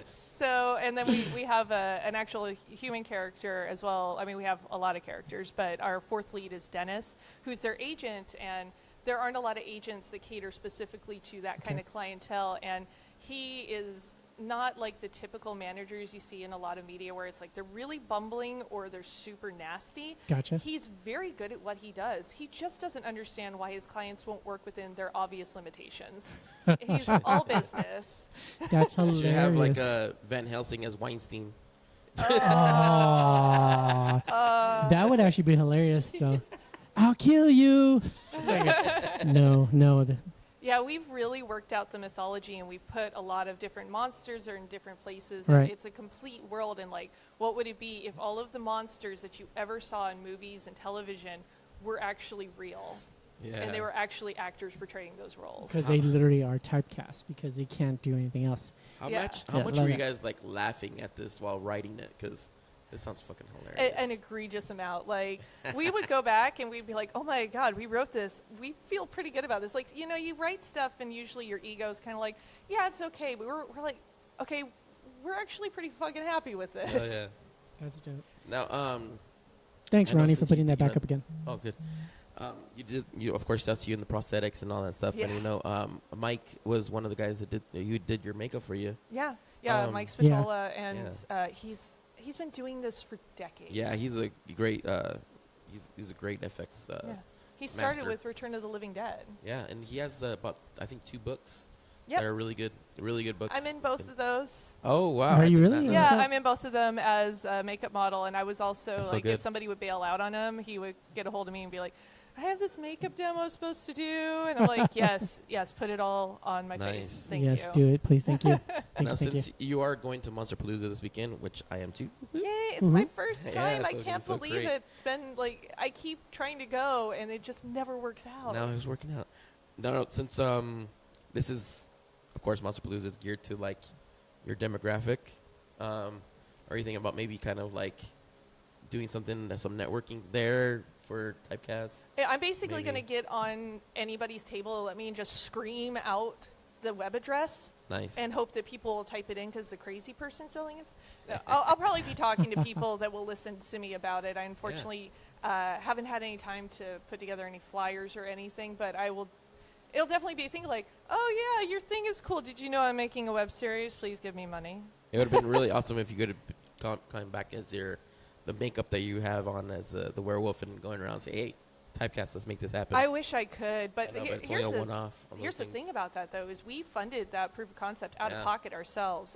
So, and then we have an actual human character as well. I mean, we have a lot of characters, but our 4th lead is Dennis, who's their agent, and there aren't a lot of agents that cater specifically to that kind of clientele, and he is not like the typical managers you see in a lot of media where it's like they're really bumbling or they're super nasty. Gotcha. He's very good at what he does. He just doesn't understand why his clients won't work within their obvious limitations. He's all business. That's You hilarious. should have like Van Helsing as Weinstein. That would actually be hilarious, though. I'll kill you. No. Yeah, we've really worked out the mythology, and we've put a lot of different monsters are in different places. Right. And it's a complete world. And like, what would it be if all of the monsters that you ever saw in movies and television were actually real? Yeah. And they were actually actors portraying those roles. Because they literally are typecast because they can't do anything else. How Yeah. much? How Yeah, much love were you it. guys like laughing at this while writing it? Because this sounds fucking hilarious. An egregious amount. Like, we would go back and we'd be like, oh my God, we wrote this. We feel pretty good about this. Like, you know, you write stuff and usually your ego's kind of like, yeah, it's okay. But we're like, okay, we're actually pretty fucking happy with this. Oh, yeah. That's dope. Now, Thanks, I know Ronnie, for since putting you- that back you up again. Oh, good. You of course that's you in the prosthetics and all that stuff. And Yeah. you know, Mike was one of the guys that did your makeup for you. Yeah, Mike Yeah. Spatola, and he's been doing this for decades. Yeah, he's a great he's a great FX. Yeah. He started master. with Return of the Living Dead. Yeah, and he has about I think 2 books Yep. that are really good books. I'm in both of those. Oh wow! Are I you did really? not know Yeah, that. I'm in both of them as a makeup model, and I was also That's so like, good. if somebody would bail out on him, he would get a hold of me and be like, I have this makeup demo I'm supposed to do, and I'm like, yes, put it all on my Nice. face. Thank yes, you. do it, please. Thank you. Now, Thank you. since you are going to Monsterpalooza this weekend, which I am too. Yay, it's my Mhm. first Yeah, time. I so can't it's so believe great. it. It's been like, I keep trying to go, and it just never works out. Now it's working out. No, since this is, of course, Monsterpalooza is geared to like your demographic. Are you thinking about maybe kind of like doing something, some networking there for typecast? I'm basically Maybe. going to get on anybody's table, let me just scream out the web address. Nice. And hope that people will type it in because the crazy person selling it. No, I'll probably be talking to people that will listen to me about it. I unfortunately haven't had any time to put together any flyers or anything, but I will it'll definitely be a thing like, oh yeah, your thing is cool. Did you know I'm making a web series? Please give me money. It would have been really awesome if you could have come back as the makeup that you have on as the werewolf and going around and say, hey, typecast, let's make this happen. I wish I could, but, it's only a one-off. Here's the thing about that, though, is we funded that proof of concept out of pocket ourselves.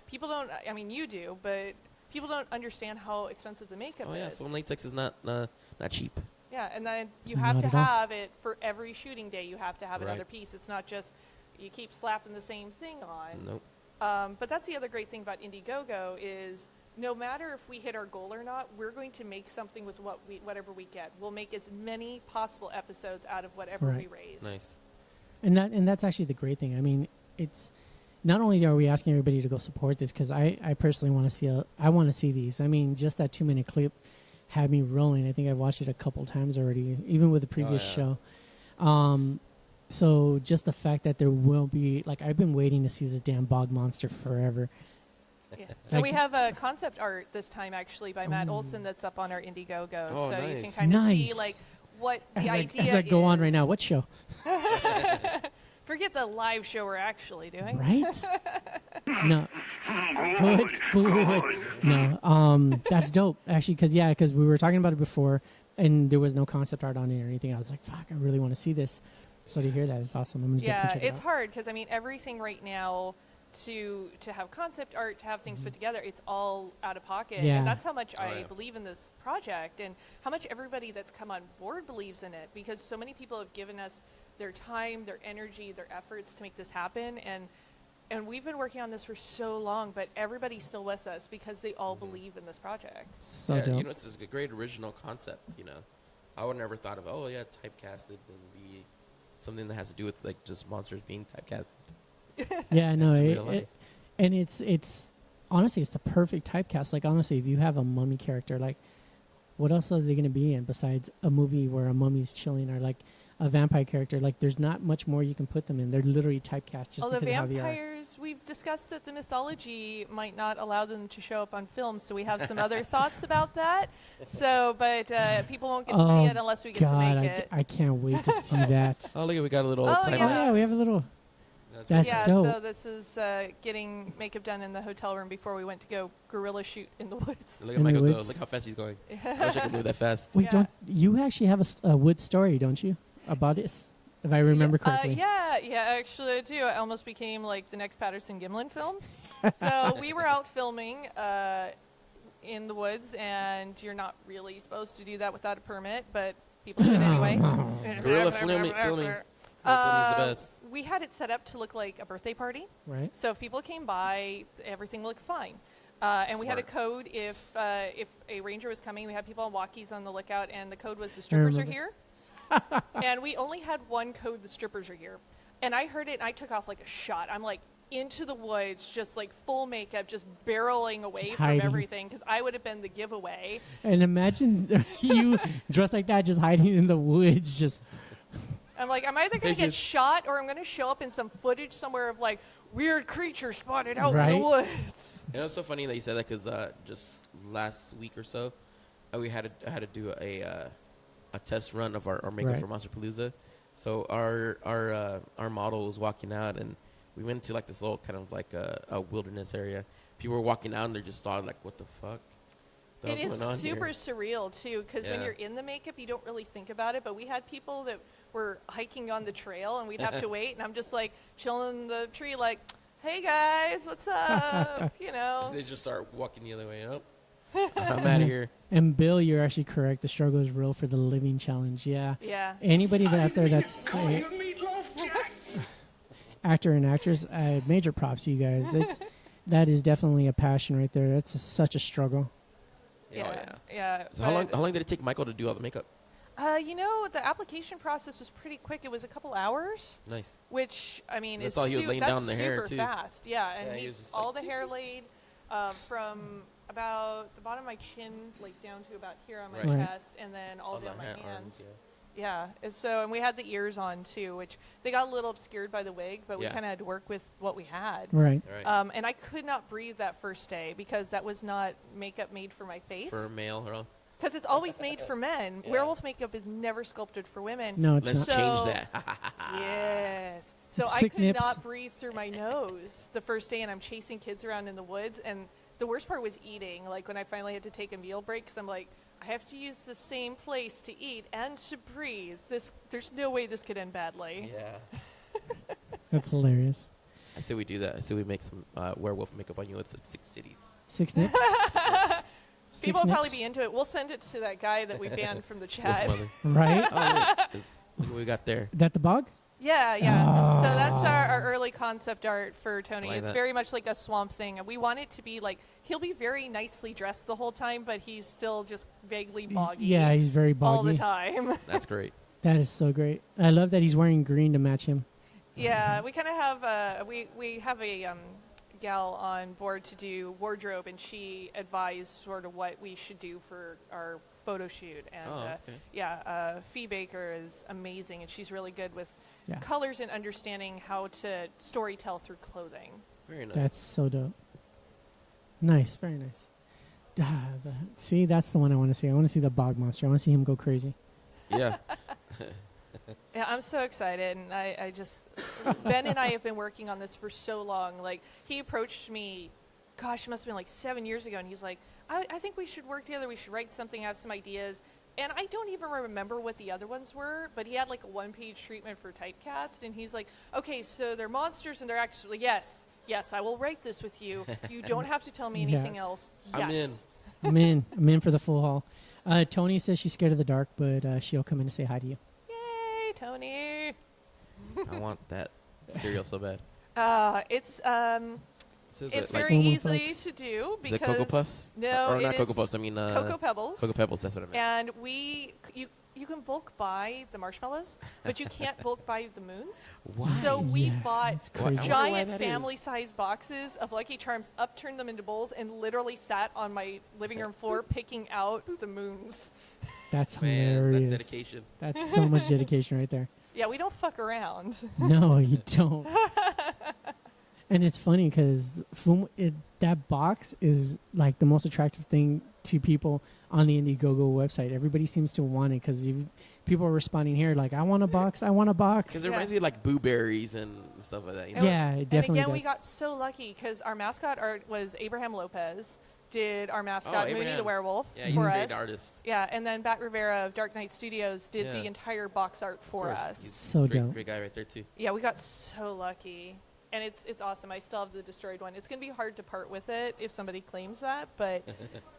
People don't, I mean, you do, but people don't understand how expensive the makeup is. Foam latex is not cheap. Yeah, and then you have to have it for every shooting day. You have to have another piece. It's not just you keep slapping the same thing on. Nope. But that's the other great thing about Indiegogo is no matter if we hit our goal or not, we're going to make something with whatever we get. We'll make as many possible episodes out of whatever we raise. Nice. And that's actually the great thing. I mean, it's not only are we asking everybody to go support this, because I personally want to see these. I mean, just that 2-minute clip had me rolling. I think I've watched it a couple times already, even with the previous show. So just the fact that there will be, like, I've been waiting to see this damn bog monster forever. Yeah. And we have a concept art this time, actually, by Matt Olson that's up on our Indiegogo. Oh, so nice. you can kind of see, like, what the idea is. As I go on right now, what show? Forget the live show we're actually doing. Right? No. Good. No. That's dope, actually, because we were talking about it before, and there was no concept art on it or anything. I was like, fuck, I really want to see this. So to hear that is awesome. I'm going to definitely check it out. It's hard, because, I mean, everything right now, to have concept art, to have things put together, it's all out of pocket. Yeah. And that's how much I believe in this project and how much everybody that's come on board believes in it, because so many people have given us their time, their energy, their efforts to make this happen. And we've been working on this for so long, but everybody's still with us because they all believe in this project. So dope. You know, it's a great original concept, you know. I would never thought of, typecasted and be something that has to do with, like, just monsters being typecasted. Yeah, no, and it's honestly, it's the perfect typecast. Like, honestly, if you have a mummy character, like, what else are they going to be in besides a movie where a mummy's chilling, or like a vampire character? Like, there's not much more you can put them in. They're literally typecast just because of how they are. Vampires, we've discussed that the mythology might not allow them to show up on film, so we have some other thoughts about that. So, but people won't get to see it unless we get to make it. I can't wait to see that. Oh, look, we got a little. Yeah, we have a little. That's dope. So this is getting makeup done in the hotel room before we went to go gorilla shoot in the woods. Look at Michael go. Look how fast he's going. I wish I could move that fast. Wait, don't you actually have a wood story, don't you, about this? If I remember correctly. Actually I do. I almost became like the next Patterson Gimlin film. So we were out filming in the woods, and you're not really supposed to do that without a permit, but people do it anyway. Gorilla filming. We had it set up to look like a birthday party. Right. So if people came by, everything looked fine. And we had a code if a ranger was coming. We had people on walkies on the lookout, and the code was the strippers are here. And we only had one code, the strippers are here. And I heard it, and I took off like a shot. I'm like into the woods, just like full makeup, just barreling away from everything, because I would have been the giveaway. And imagine you dressed like that, just hiding in the woods, just... I'm like, I'm either going to get shot or I'm going to show up in some footage somewhere of, like, weird creature spotted out in the woods. You know, it's so funny that you said that, because just last week or so, I had to do a test run of our makeup for Monsterpalooza. So our model was walking out, and we went to, like, this little kind of like a wilderness area. People were walking out, and they just thought, like, what the fuck? It is super surreal, too, because when you're in the makeup, you don't really think about it. But we had people that were hiking on the trail, and we'd have to wait. And I'm just, like, chilling in the tree, like, hey, guys, what's up? You know. They just start walking the other way up. I'm out of here. And Bill, you're actually correct. The struggle is real for the living challenge. Yeah. Yeah. Anybody out there that's actor and actress, major props to you guys. That is definitely a passion right there. That's such a struggle. Yeah. So how long did it take Michael to do all the makeup? You know, the application process was pretty quick. It was a couple hours. Nice. Which, I mean, that's all he was laying down the hair, super too. fast. Yeah, and he was just all the hair laid from about the bottom of my chin, like down to about here on my chest, and then all down my hands. Arms, yeah. And we had the ears on too, which they got a little obscured by the wig, but we kind of had to work with what we had. Right. And I could not breathe that first day because that was not makeup made for my face. For a male, Because it's always made for men. Werewolf makeup is never sculpted for women. No, it's Let's not. change that. Yes. So I 6 could nips. not breathe through my nose the first day, and I'm chasing kids around in the woods. And the worst part was eating. Like when I finally had to take a meal break, because I'm like, I have to use the same place to eat and to breathe. There's no way this could end badly. Yeah. That's hilarious. I say we do that. I say we make some werewolf makeup on you with 6 cities. 6 nips. People will probably nips? be into it. We'll send it to that guy that we banned from the Wolf chat. mother. Right? Oh, look what we got there. That the bog? Yeah. Oh. So that's our early concept art for Tony. Like It's that. very much like a swamp thing. And we want it to be like, he'll be very nicely dressed the whole time, but he's still just vaguely boggy. Yeah, he's very all boggy. the time. That's great. That is so great. I love that he's wearing green to match him. Yeah, we kind of have we have a gal on board to do wardrobe, and she advised sort of what we should do for our photo shoot. And Fee Baker is amazing, and she's really good with colors and understanding how to story tell through clothing. Very nice. That's so dope. Nice, very nice. See, that's the one I want to see. I want to see the bog monster. I want to see him go crazy. Yeah. Yeah, I'm so excited, and I just Ben and I have been working on this for so long. Like, he approached me, gosh, it must have been like 7 years ago, and he's like, I think we should work together. We should write something, have some ideas. And I don't even remember what the other ones were, but he had like a 1-page treatment for typecast, and he's like, okay, so they're monsters, and they're actually, yes, I will write this with you. You don't have to tell me anything Yes. else. I'm in. Yes. I'm in for the full haul. Tony says she's scared of the dark, but she'll come in and say hi to you. Yay, Tony. I want that cereal so bad. It's So is it's it like very Cocoa easy Puffs? to do Is because it Cocoa Puffs? No, or it not Cocoa is Puffs. I mean Cocoa Pebbles. Cocoa Pebbles. That's what I meant. And you can bulk buy the marshmallows, but you can't bulk buy the moons. Why? So we Yeah, bought it's crazy. I wonder why giant that is. family-sized boxes of Lucky Charms, upturned them into bowls, and literally sat on my living room floor picking out the moons. That's Man, hilarious. that's dedication. That's so much dedication right there. Yeah, we don't fuck around. No, you don't. And it's funny because that box is like the most attractive thing to people on the Indiegogo website. Everybody seems to want it because people are responding here like, I want a box, I want a box. Because it reminds me of like blueberries and stuff like that. You know? Yeah, it definitely And again, we does. got so lucky because our mascot art was Abraham Lopez. Did our mascot Mooney Abraham. the werewolf Yeah, he's for a us. great artist. Yeah, and then Bat Rivera of Dark Knight Studios did Yeah. the entire box art for us. He's So a great, dope. great guy right there too. Yeah, we got so lucky. And it's awesome. I still have the destroyed one. It's going to be hard to part with it if somebody claims that, but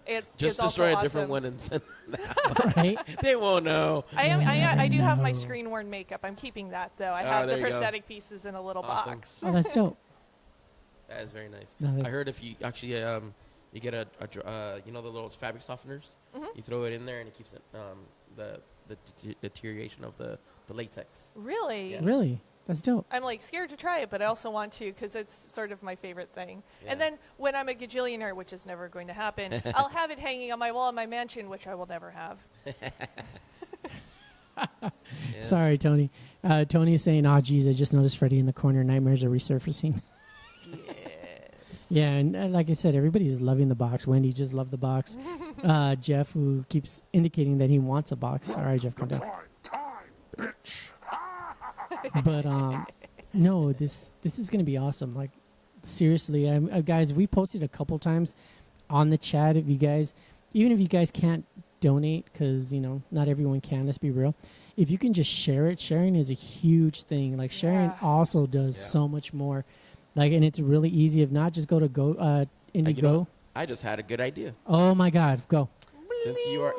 it Just is also destroy a awesome. different one and send it out. Right? They won't know. I do have my No. screen worn makeup. I'm keeping that though. I Oh, have the there you go. prosthetic pieces in a little Awesome. box. Oh, that's dope. That is very nice. No, I heard if you actually you get you know the little fabric softeners, you throw it in there and it keeps it the deterioration of the latex. Really? Yeah. Really? That's dope. I'm like scared to try it, but I also want to because it's sort of my favorite thing. Yeah. And then when I'm a gajillionaire, which is never going to happen, I'll have it hanging on my wall in my mansion, which I will never have. Yeah. Sorry, Tony. Tony is saying, oh, geez, I just noticed Freddy in the corner. Nightmares are resurfacing. Yes. Yeah, and like I said, everybody's loving the box. Wendy just loved the box. Jeff, who keeps indicating that he wants a box. All right, Jeff, calm down. But no, this is gonna be awesome. Like seriously, guys, we posted a couple times on the chat. If you guys, even if you guys can't donate, because you know not everyone can. Let's be real. If you can just share it, sharing is a huge thing. Like sharing also does so much more. Like, and it's really easy. If not, just go to Indiegogo. You know, I just had a good idea. Oh my God, go. Since you are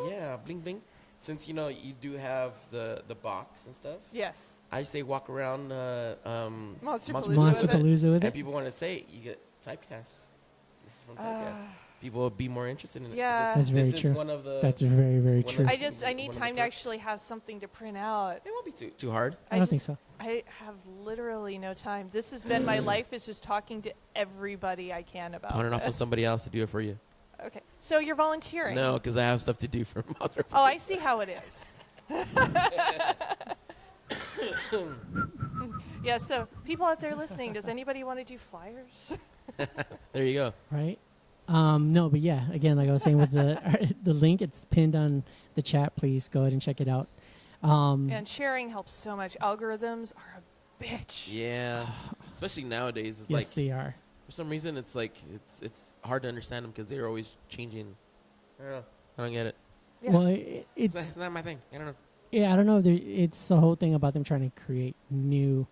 bling bling. Since you know you do have the box and stuff. Yes. I say walk around Monsterpalooza with it. And people want to say you get typecast. This is from typecast. People will be more interested in it. Yeah. That's very This true. is one of the That's very, very true. I need time to actually have something to print out. It won't be too hard. I don't think so. I have literally no time. This has been my life is just talking to everybody I can about Pawn it off on this. somebody else to do it for you. Okay. So you're volunteering? No, because I have stuff to do for Mother. Oh, I see how it is. Yeah, so people out there listening, does anybody want to do flyers? There you go. Right? No, but yeah, again, like I was saying with the the link, it's pinned on the chat. Please go ahead and check it out. And sharing helps so much. Algorithms are a bitch. Yeah, especially nowadays. It's yes, like they are. for some reason it's like it's hard to understand them because they're always changing. I don't know. I don't get it. Yeah. Well, It's it's not my thing. I don't know. yeah, I don't know. It's the whole thing about them trying to create new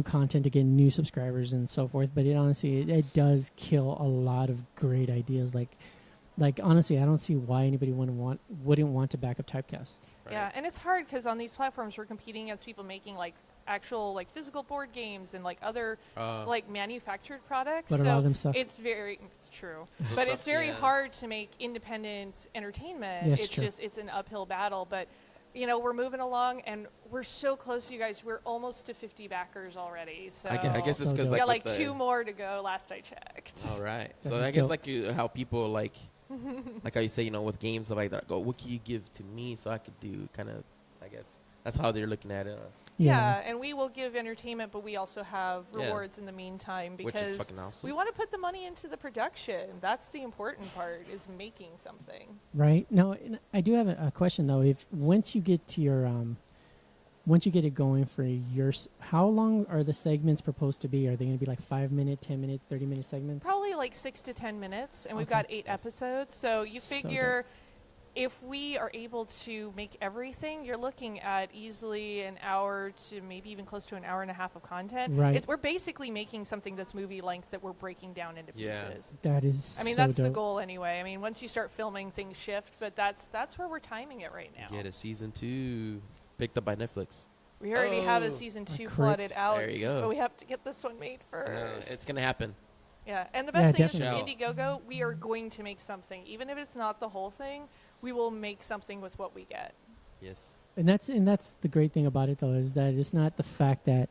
content to get new subscribers and so forth. But it honestly, it does kill a lot of great ideas. Like honestly, I don't see why anybody wouldn't want to back up Typecast. Right. Yeah, and it's hard because on these platforms we're competing against people making like actual like physical board games and like other like manufactured products. But a so lot of them suck. it's very true, So but stuff- it's very yeah. hard to make independent entertainment. Yes, it's true. just it's an uphill battle, but. You know, we're moving along, and we're so close, you guys. We're almost to 50 backers already. So I guess it's So because dope. we like got like with the- 2 more to go. Last I checked. All right. So That's I guess dope. like how people like how you say, you know, with games stuff like that, go, what can you give to me so I could do kind of, I guess that's how they're looking at it. Yeah, and we will give entertainment, but we also have Yeah. rewards in the meantime Which is because fucking awesome. we want to put the money into the production. That's the important part, is making something. Right. Now, and I do have a question though. If once you get to your once you get it going for how long are the segments proposed to be? Are they going to be like 5-minute, 10-minute, 30-minute segments? Probably like 6 to 10 minutes, and we've Okay. got 8 episodes. So you So figure if we are able to make everything, you're looking at easily an hour to maybe even close to an hour and a half of content. Right. We're basically making something that's movie length that we're breaking down into Yeah. pieces. That is. I mean, so that's the dope. goal anyway. I mean, once you start filming, things shift, but that's where we're timing it right now. Get a season 2 picked up by Netflix. We already have a Oh. season 2 Correct. plotted out. There you go. But we have to get this one made first. It's gonna happen. Yeah, and the Yeah, best thing is definitely. from Indiegogo, we are going to make something. Even if it's not the whole thing, we will make something with what we get. Yes. And that's the great thing about it though, is that it's not the fact that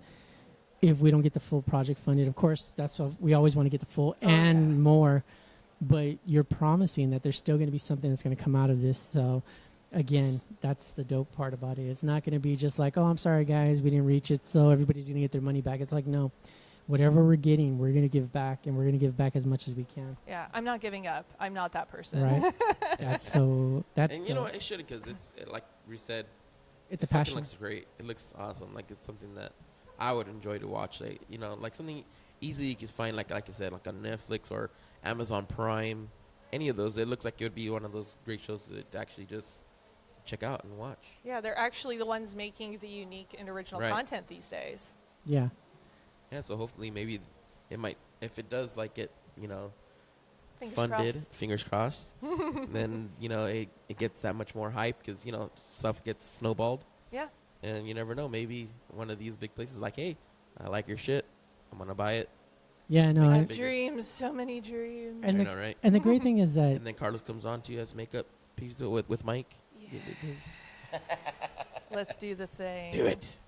if we don't get the full project funded, of course that's what we always want to get the full and more, but you're promising that there's still going to be something that's going to come out of this. So again, that's the dope part about it. It's not going to be just like, oh, I'm sorry guys, we didn't reach it, so everybody's going to get their money back. It's like, no, whatever we're getting, we're going to give back, and we're going to give back as much as we can. Yeah, I'm not giving up. I'm not that person. Right. That's And you know dope. what? It shouldn't, because like we said, It's a it fucking passion. looks great. It looks awesome. Like it's something that I would enjoy to watch. Like, you know, like something easy you can find, like I said, like on Netflix or Amazon Prime. Any of those, it looks like it would be one of those great shows to actually just check out and watch. Yeah, they're actually the ones making the unique and original Right. content these days. Yeah. Yeah, so hopefully maybe it might, if it does like get, you know, Fingers funded, crossed. fingers crossed, then, you know, it gets that much more hype because, you know, stuff gets snowballed. Yeah. And you never know, maybe one of these big places like, hey, I like your shit, I'm going to buy it. Yeah, no. Make I it have bigger. dreams, so many dreams. And I the, know, right? and the great thing is that And then Carlos comes on to you as makeup pizza with Mike. Let's do the thing. Do it.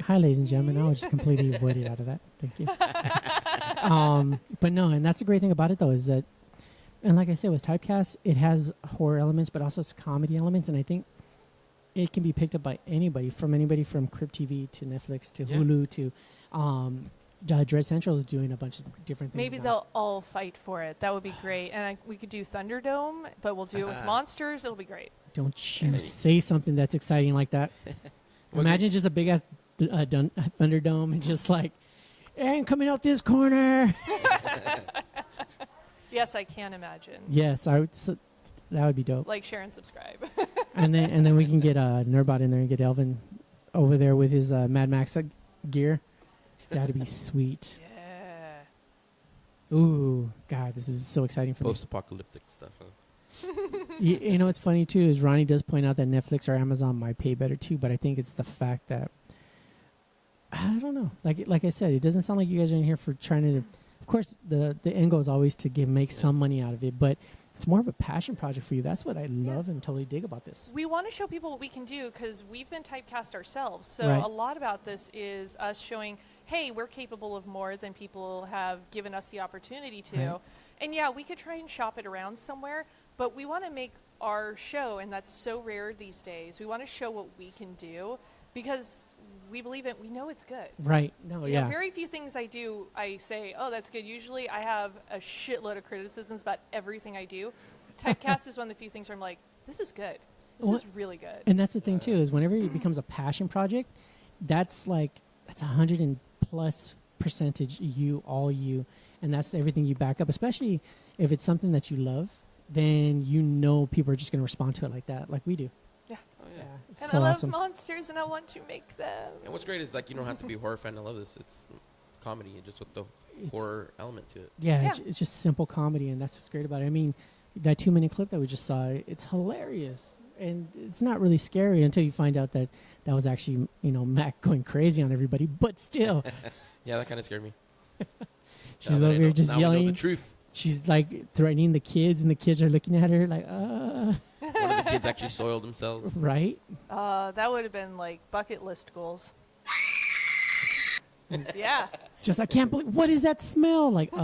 hi, ladies and gentlemen. I was just completely avoided out of that. Thank you. But no, and that's the great thing about it, though, is that, and like I said, with Typecast, it has horror elements, but also it's comedy elements, and I think it can be picked up by anybody from Crypt TV to Netflix to Yeah. Hulu to Dread Central is doing a bunch of different things. Maybe now. they'll all fight for it. That would be great. And we could do Thunderdome, but we'll do it with monsters. It'll be great. Don't you say something that's exciting like that. Imagine just a big ass Thunderdome and just like, and coming out this corner. Yes, I can imagine. Yes, I would. That would be dope. Like, share, and subscribe. and then we can get Nerdbot in there and get Elvin over there with his Mad Max gear. That'd be sweet. Yeah. Ooh, God, this is so exciting for me. Post-apocalyptic stuff, huh? You know what's funny too is Ronnie does point out that Netflix or Amazon might pay better too, but I think it's the fact that I don't know. Like I said, it doesn't sound like you guys are in here for trying to. Of course, the end goal is always to make some money out of it, but it's more of a passion project for you. That's what I love and totally dig about this. We want to show people what we can do because we've been typecast ourselves. So Right. a lot about this is us showing, hey, we're capable of more than people have given us the opportunity to. Right. And yeah, we could try and shop it around somewhere, but we want to make our show, and that's so rare these days. We want to show what we can do. because we believe it. We know it's good. Right. No, You know, yeah. very few things I do, I say, oh, that's good. Usually I have a shitload of criticisms about everything I do. Typecast is one of the few things where I'm like, this is good. This Well, is really good. And that's the thing too, is whenever it becomes a passion project, that's 100 and plus percentage all you, and that's everything you back up. Especially if it's something that you love, then you know people are just going to respond to it like that, like we do. Yeah. Oh, yeah. It's And so I love awesome. monsters, and I want to make them. And what's great is you don't have to be a horror fan to love this. It's comedy, just with the horror element to it. Yeah, it's just simple comedy, and that's what's great about it. I mean, that 2-minute clip that we just saw, it's hilarious. And it's not really scary until you find out that was actually, Mac going crazy on everybody, but still. Yeah, that kind of scared me. She's over here just now we know yelling. the truth. She's threatening the kids, and the kids are looking at her like, One of the kids actually soiled themselves. Right? That would have been like bucket list goals. Yeah. Just, I can't believe, what is that smell? Like, we're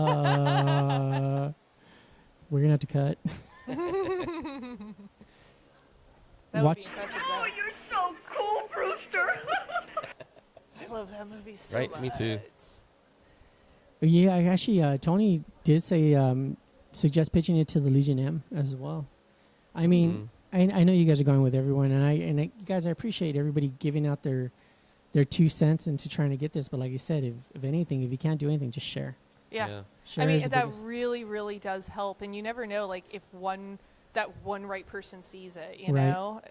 going to have to cut. That Watch. would be impressive. Oh, you're so cool, Brewster. I love that movie so Right? much. Me too. Yeah, actually, Tony did say suggest pitching it to the Legion M as well. I mean, I know you guys are going with everyone, and you guys, I appreciate everybody giving out their 2 cents into trying to get this. But like you said, if anything, if you can't do anything, just share. Yeah. Share I mean, is the that biggest. really, really does help. And you never know, like, if that one right person sees it, you Right. know?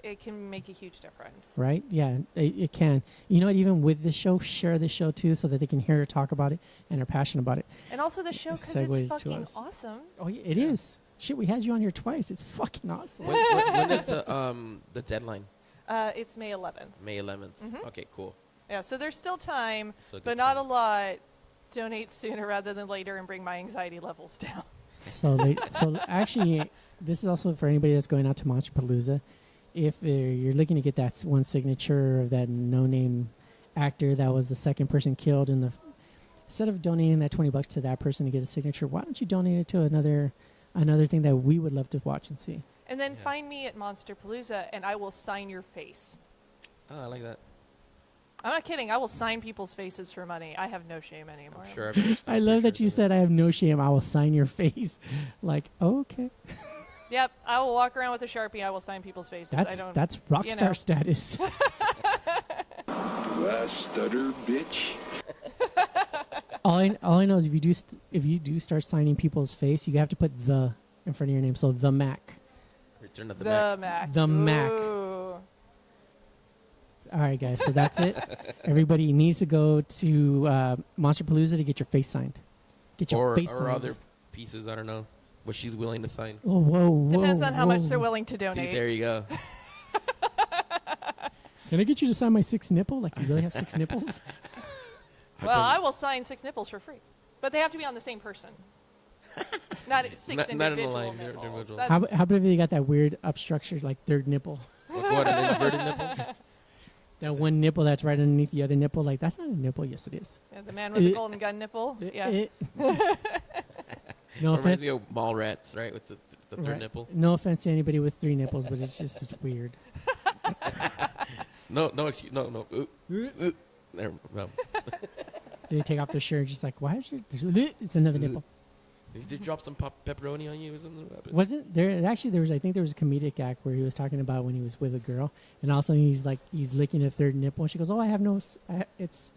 It can make a huge difference. Right? Yeah, it can. You know what? Even with this show, share this show too, so that they can hear her talk about it and are passionate about it. And also the show, because Segues it's to fucking us. awesome. Oh, yeah, it is. Shit, we had you on here twice. It's fucking awesome. When is the deadline? It's May 11th. May 11th. Mhm. Okay, cool. Yeah, so there's still time, So good but not time. a lot. Donate sooner rather than later and bring my anxiety levels down. So actually, this is also for anybody that's going out to Monster Palooza. If you're looking to get that one signature of that no-name actor that was the second person killed instead of donating that $20 to that person to get a signature, why don't you donate it to another thing that we would love to watch and see? And then find me at Monster Palooza, and I will sign your face. Oh, I like that. I'm not kidding. I will sign people's faces for money. I have no shame anymore. I'm sure. I love that you said, I have no shame. I will sign your face. Like, okay. Yep, I will walk around with a Sharpie. I will sign people's faces. That's rock star status. Stutter, bitch. all I know is if you do start signing people's face, you have to put the in front of your name. So the Mac. Return of The Mac. The Mac. Ooh. All right, guys. So that's it. Everybody needs to go to Monster Palooza to get your face signed. Get your face signed. Or other pieces. I don't know what she's willing to sign. Oh, whoa. Depends on how much whoa. they're willing to See, donate. there you go. Can I get you to sign my 6 nipple? Like, you really have 6 nipples? Well, I will sign 6 nipples for free, but they have to be on the same person. Not 6 Not in individual a line, nipples. individual. That's- How about if they got that weird upstructured, like, third nipple? Like what, an inverted nipple? That one nipple that's right underneath the other nipple. Like, that's not a nipple. Yes, it is. Yeah, the man with the golden gun nipple. Yeah. No Reminds offense. me of mall rats, right? With the third Right. nipple. No offense to anybody with 3 nipples, but it's weird. No, excuse, no. There, no. They take off their shirt, just like, why is it's another nipple. Did you drop some pepperoni on you or something? Wasn't there? Actually, there was. I think there was a comedic act where he was talking about when he was with a girl, and all of a sudden he's licking a third nipple, and she goes, "Oh, I have no. It's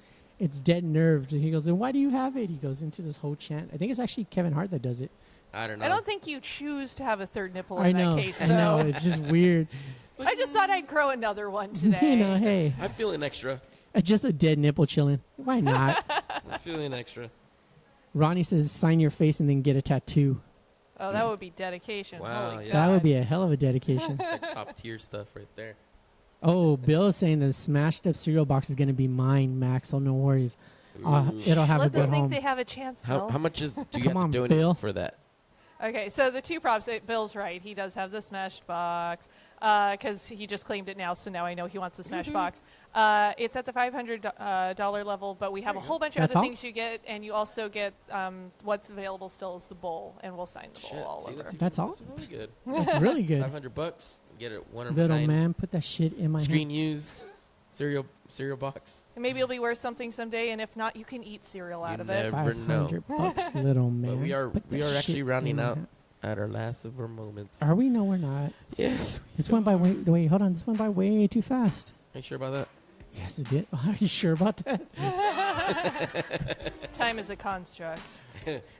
dead nerved." And he goes, "Then why do you have it?" He goes into this whole chant. I think it's actually Kevin Hart that does it. I don't know. I don't think you choose to have a third nipple in I know. that case, though. I know. It's just weird. I just thought I'd grow another one today. You know, hey, I'm feeling extra. Just a dead nipple chilling. Why not? I'm feeling extra. Ronnie says, "Sign your face and then get a tattoo." Oh, that would be dedication. Wow, Holy yeah. That would God. be a hell of a dedication. It's like top tier stuff right there. Oh, Bill is saying the smashed up cereal box is going to be mine, Max. So no worries. It'll have Let it go them think home. they have a chance, Bill. How much do you Come have on, to donate Bill. for that? Okay, so the 2 props, Bill's right. He does have the smashed box because he just claimed it now, so now I know he wants the smashed box. It's at the $500 level, but we have a whole bunch of That's other all? things you get, and you also get what's available still is the bowl, and we'll sign the bowl all over. That's all? That's really good. That's really good. $500. Get it one of a Little kind. man, put that shit in my Screen hand. used. cereal box. And maybe it'll be worth something someday, and if not, you can eat cereal out of it. Never know. $500, little man. But we are Put that actually shit rounding in my out hat. at our last of our moments. Are we? No, we're not. Yes. This went by wait, hold on. This went by way too fast. Are you sure about that? Yes, it did. Are you sure about that? Time is a construct.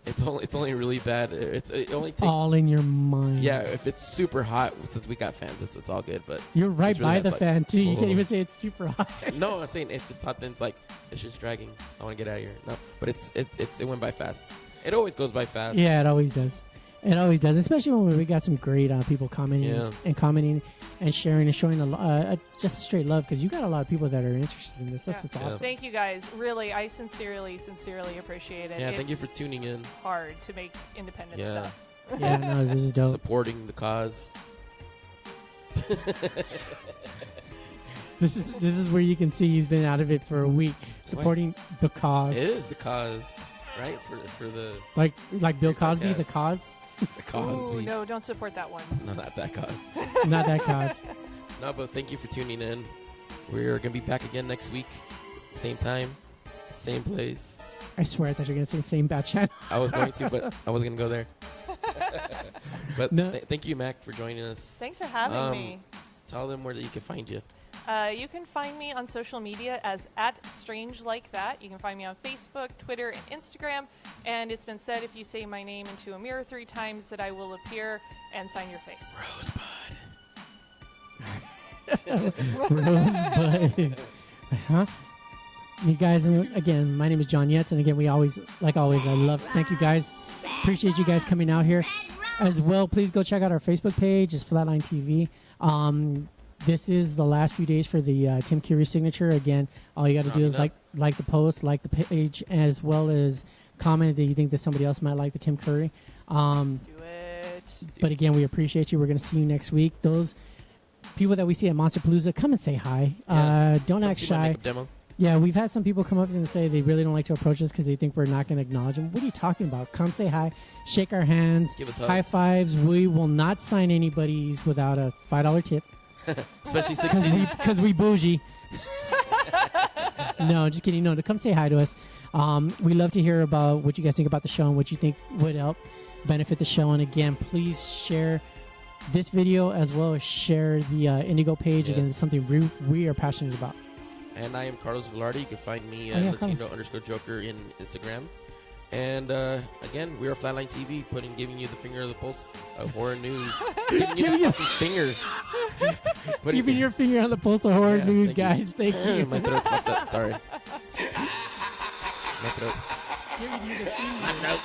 it's only really bad. It only takes All in your mind. Yeah, if it's super hot, since we got fans, it's all good. But You're right it's really by hot, the like, fan too. You oh. can't even say it's super hot. No, I'm saying if it's hot, then it's like it's just dragging. I want to get out of here. No, but it went by fast. It always goes by fast. Yeah, it always does. It always does, especially when we got some great people commenting and commenting and sharing and showing just a straight love, because you got a lot of people that are interested in this. That's what's awesome. Thank you guys. Really, I sincerely appreciate it. Yeah, thank you for tuning in. Hard to make independent stuff. Yeah, no, this is dope. Supporting the cause. This is where you can see he's been out of it for a week, supporting the cause. It is the cause, right? For the like Bill Cosby, podcast. the cause. The Cosby. Ooh, no, don't support that one. No, not that cause. Not that cause. No, but thank you for tuning in. We're gonna be back again next week, same time, same place. I swear I thought you were gonna say same bad channel. I was going to, but I wasn't gonna go there. But No. Thank you, Mac, for joining us. Thanks for having me. Tell them where that you can find you. You can find me on social media as @StrangeLikeThat. You can find me on Facebook, Twitter, and Instagram. And it's been said if you say my name into a mirror 3 times that I will appear and sign your face. Rosebud. Huh? You guys, again, my name is John Yetz, and again, I love to thank you guys. Appreciate you guys coming out here. As well, please go check out our Facebook page. It's Flatline TV. This is the last few days for the Tim Curry signature. Again, all you got to do is like the post, like the page, as well as comment that you think that somebody else might like the Tim Curry. Do it. But again, we appreciate you. We're going to see you next week. Those people that we see at Monsterpalooza, come and say hi. Yeah. Don't act shy. Demo. Yeah, we've had some people come up and say they really don't like to approach us because they think we're not going to acknowledge them. What are you talking about? Come say hi, shake our hands, Give us high hugs. fives. We will not sign anybody's without a $5 tip. Especially 16. Because we bougie. No, just kidding. No, to come say hi to us. We love to hear about what you guys think about the show and what you think would help benefit the show. And again, please share this video as well as share the Indigo page. Yes. Again, it's something we are passionate about. And I am Carlos Velarde. You can find me at Latino_Joker in Instagram. And again, we are Flatline TV, giving you the finger of the pulse of horror news. Giving you the fucking finger. Keeping your finger on the pulse of horror news, guys. Thank you. My throat's fucked up. Sorry. My throat. Giving you the finger. My throat.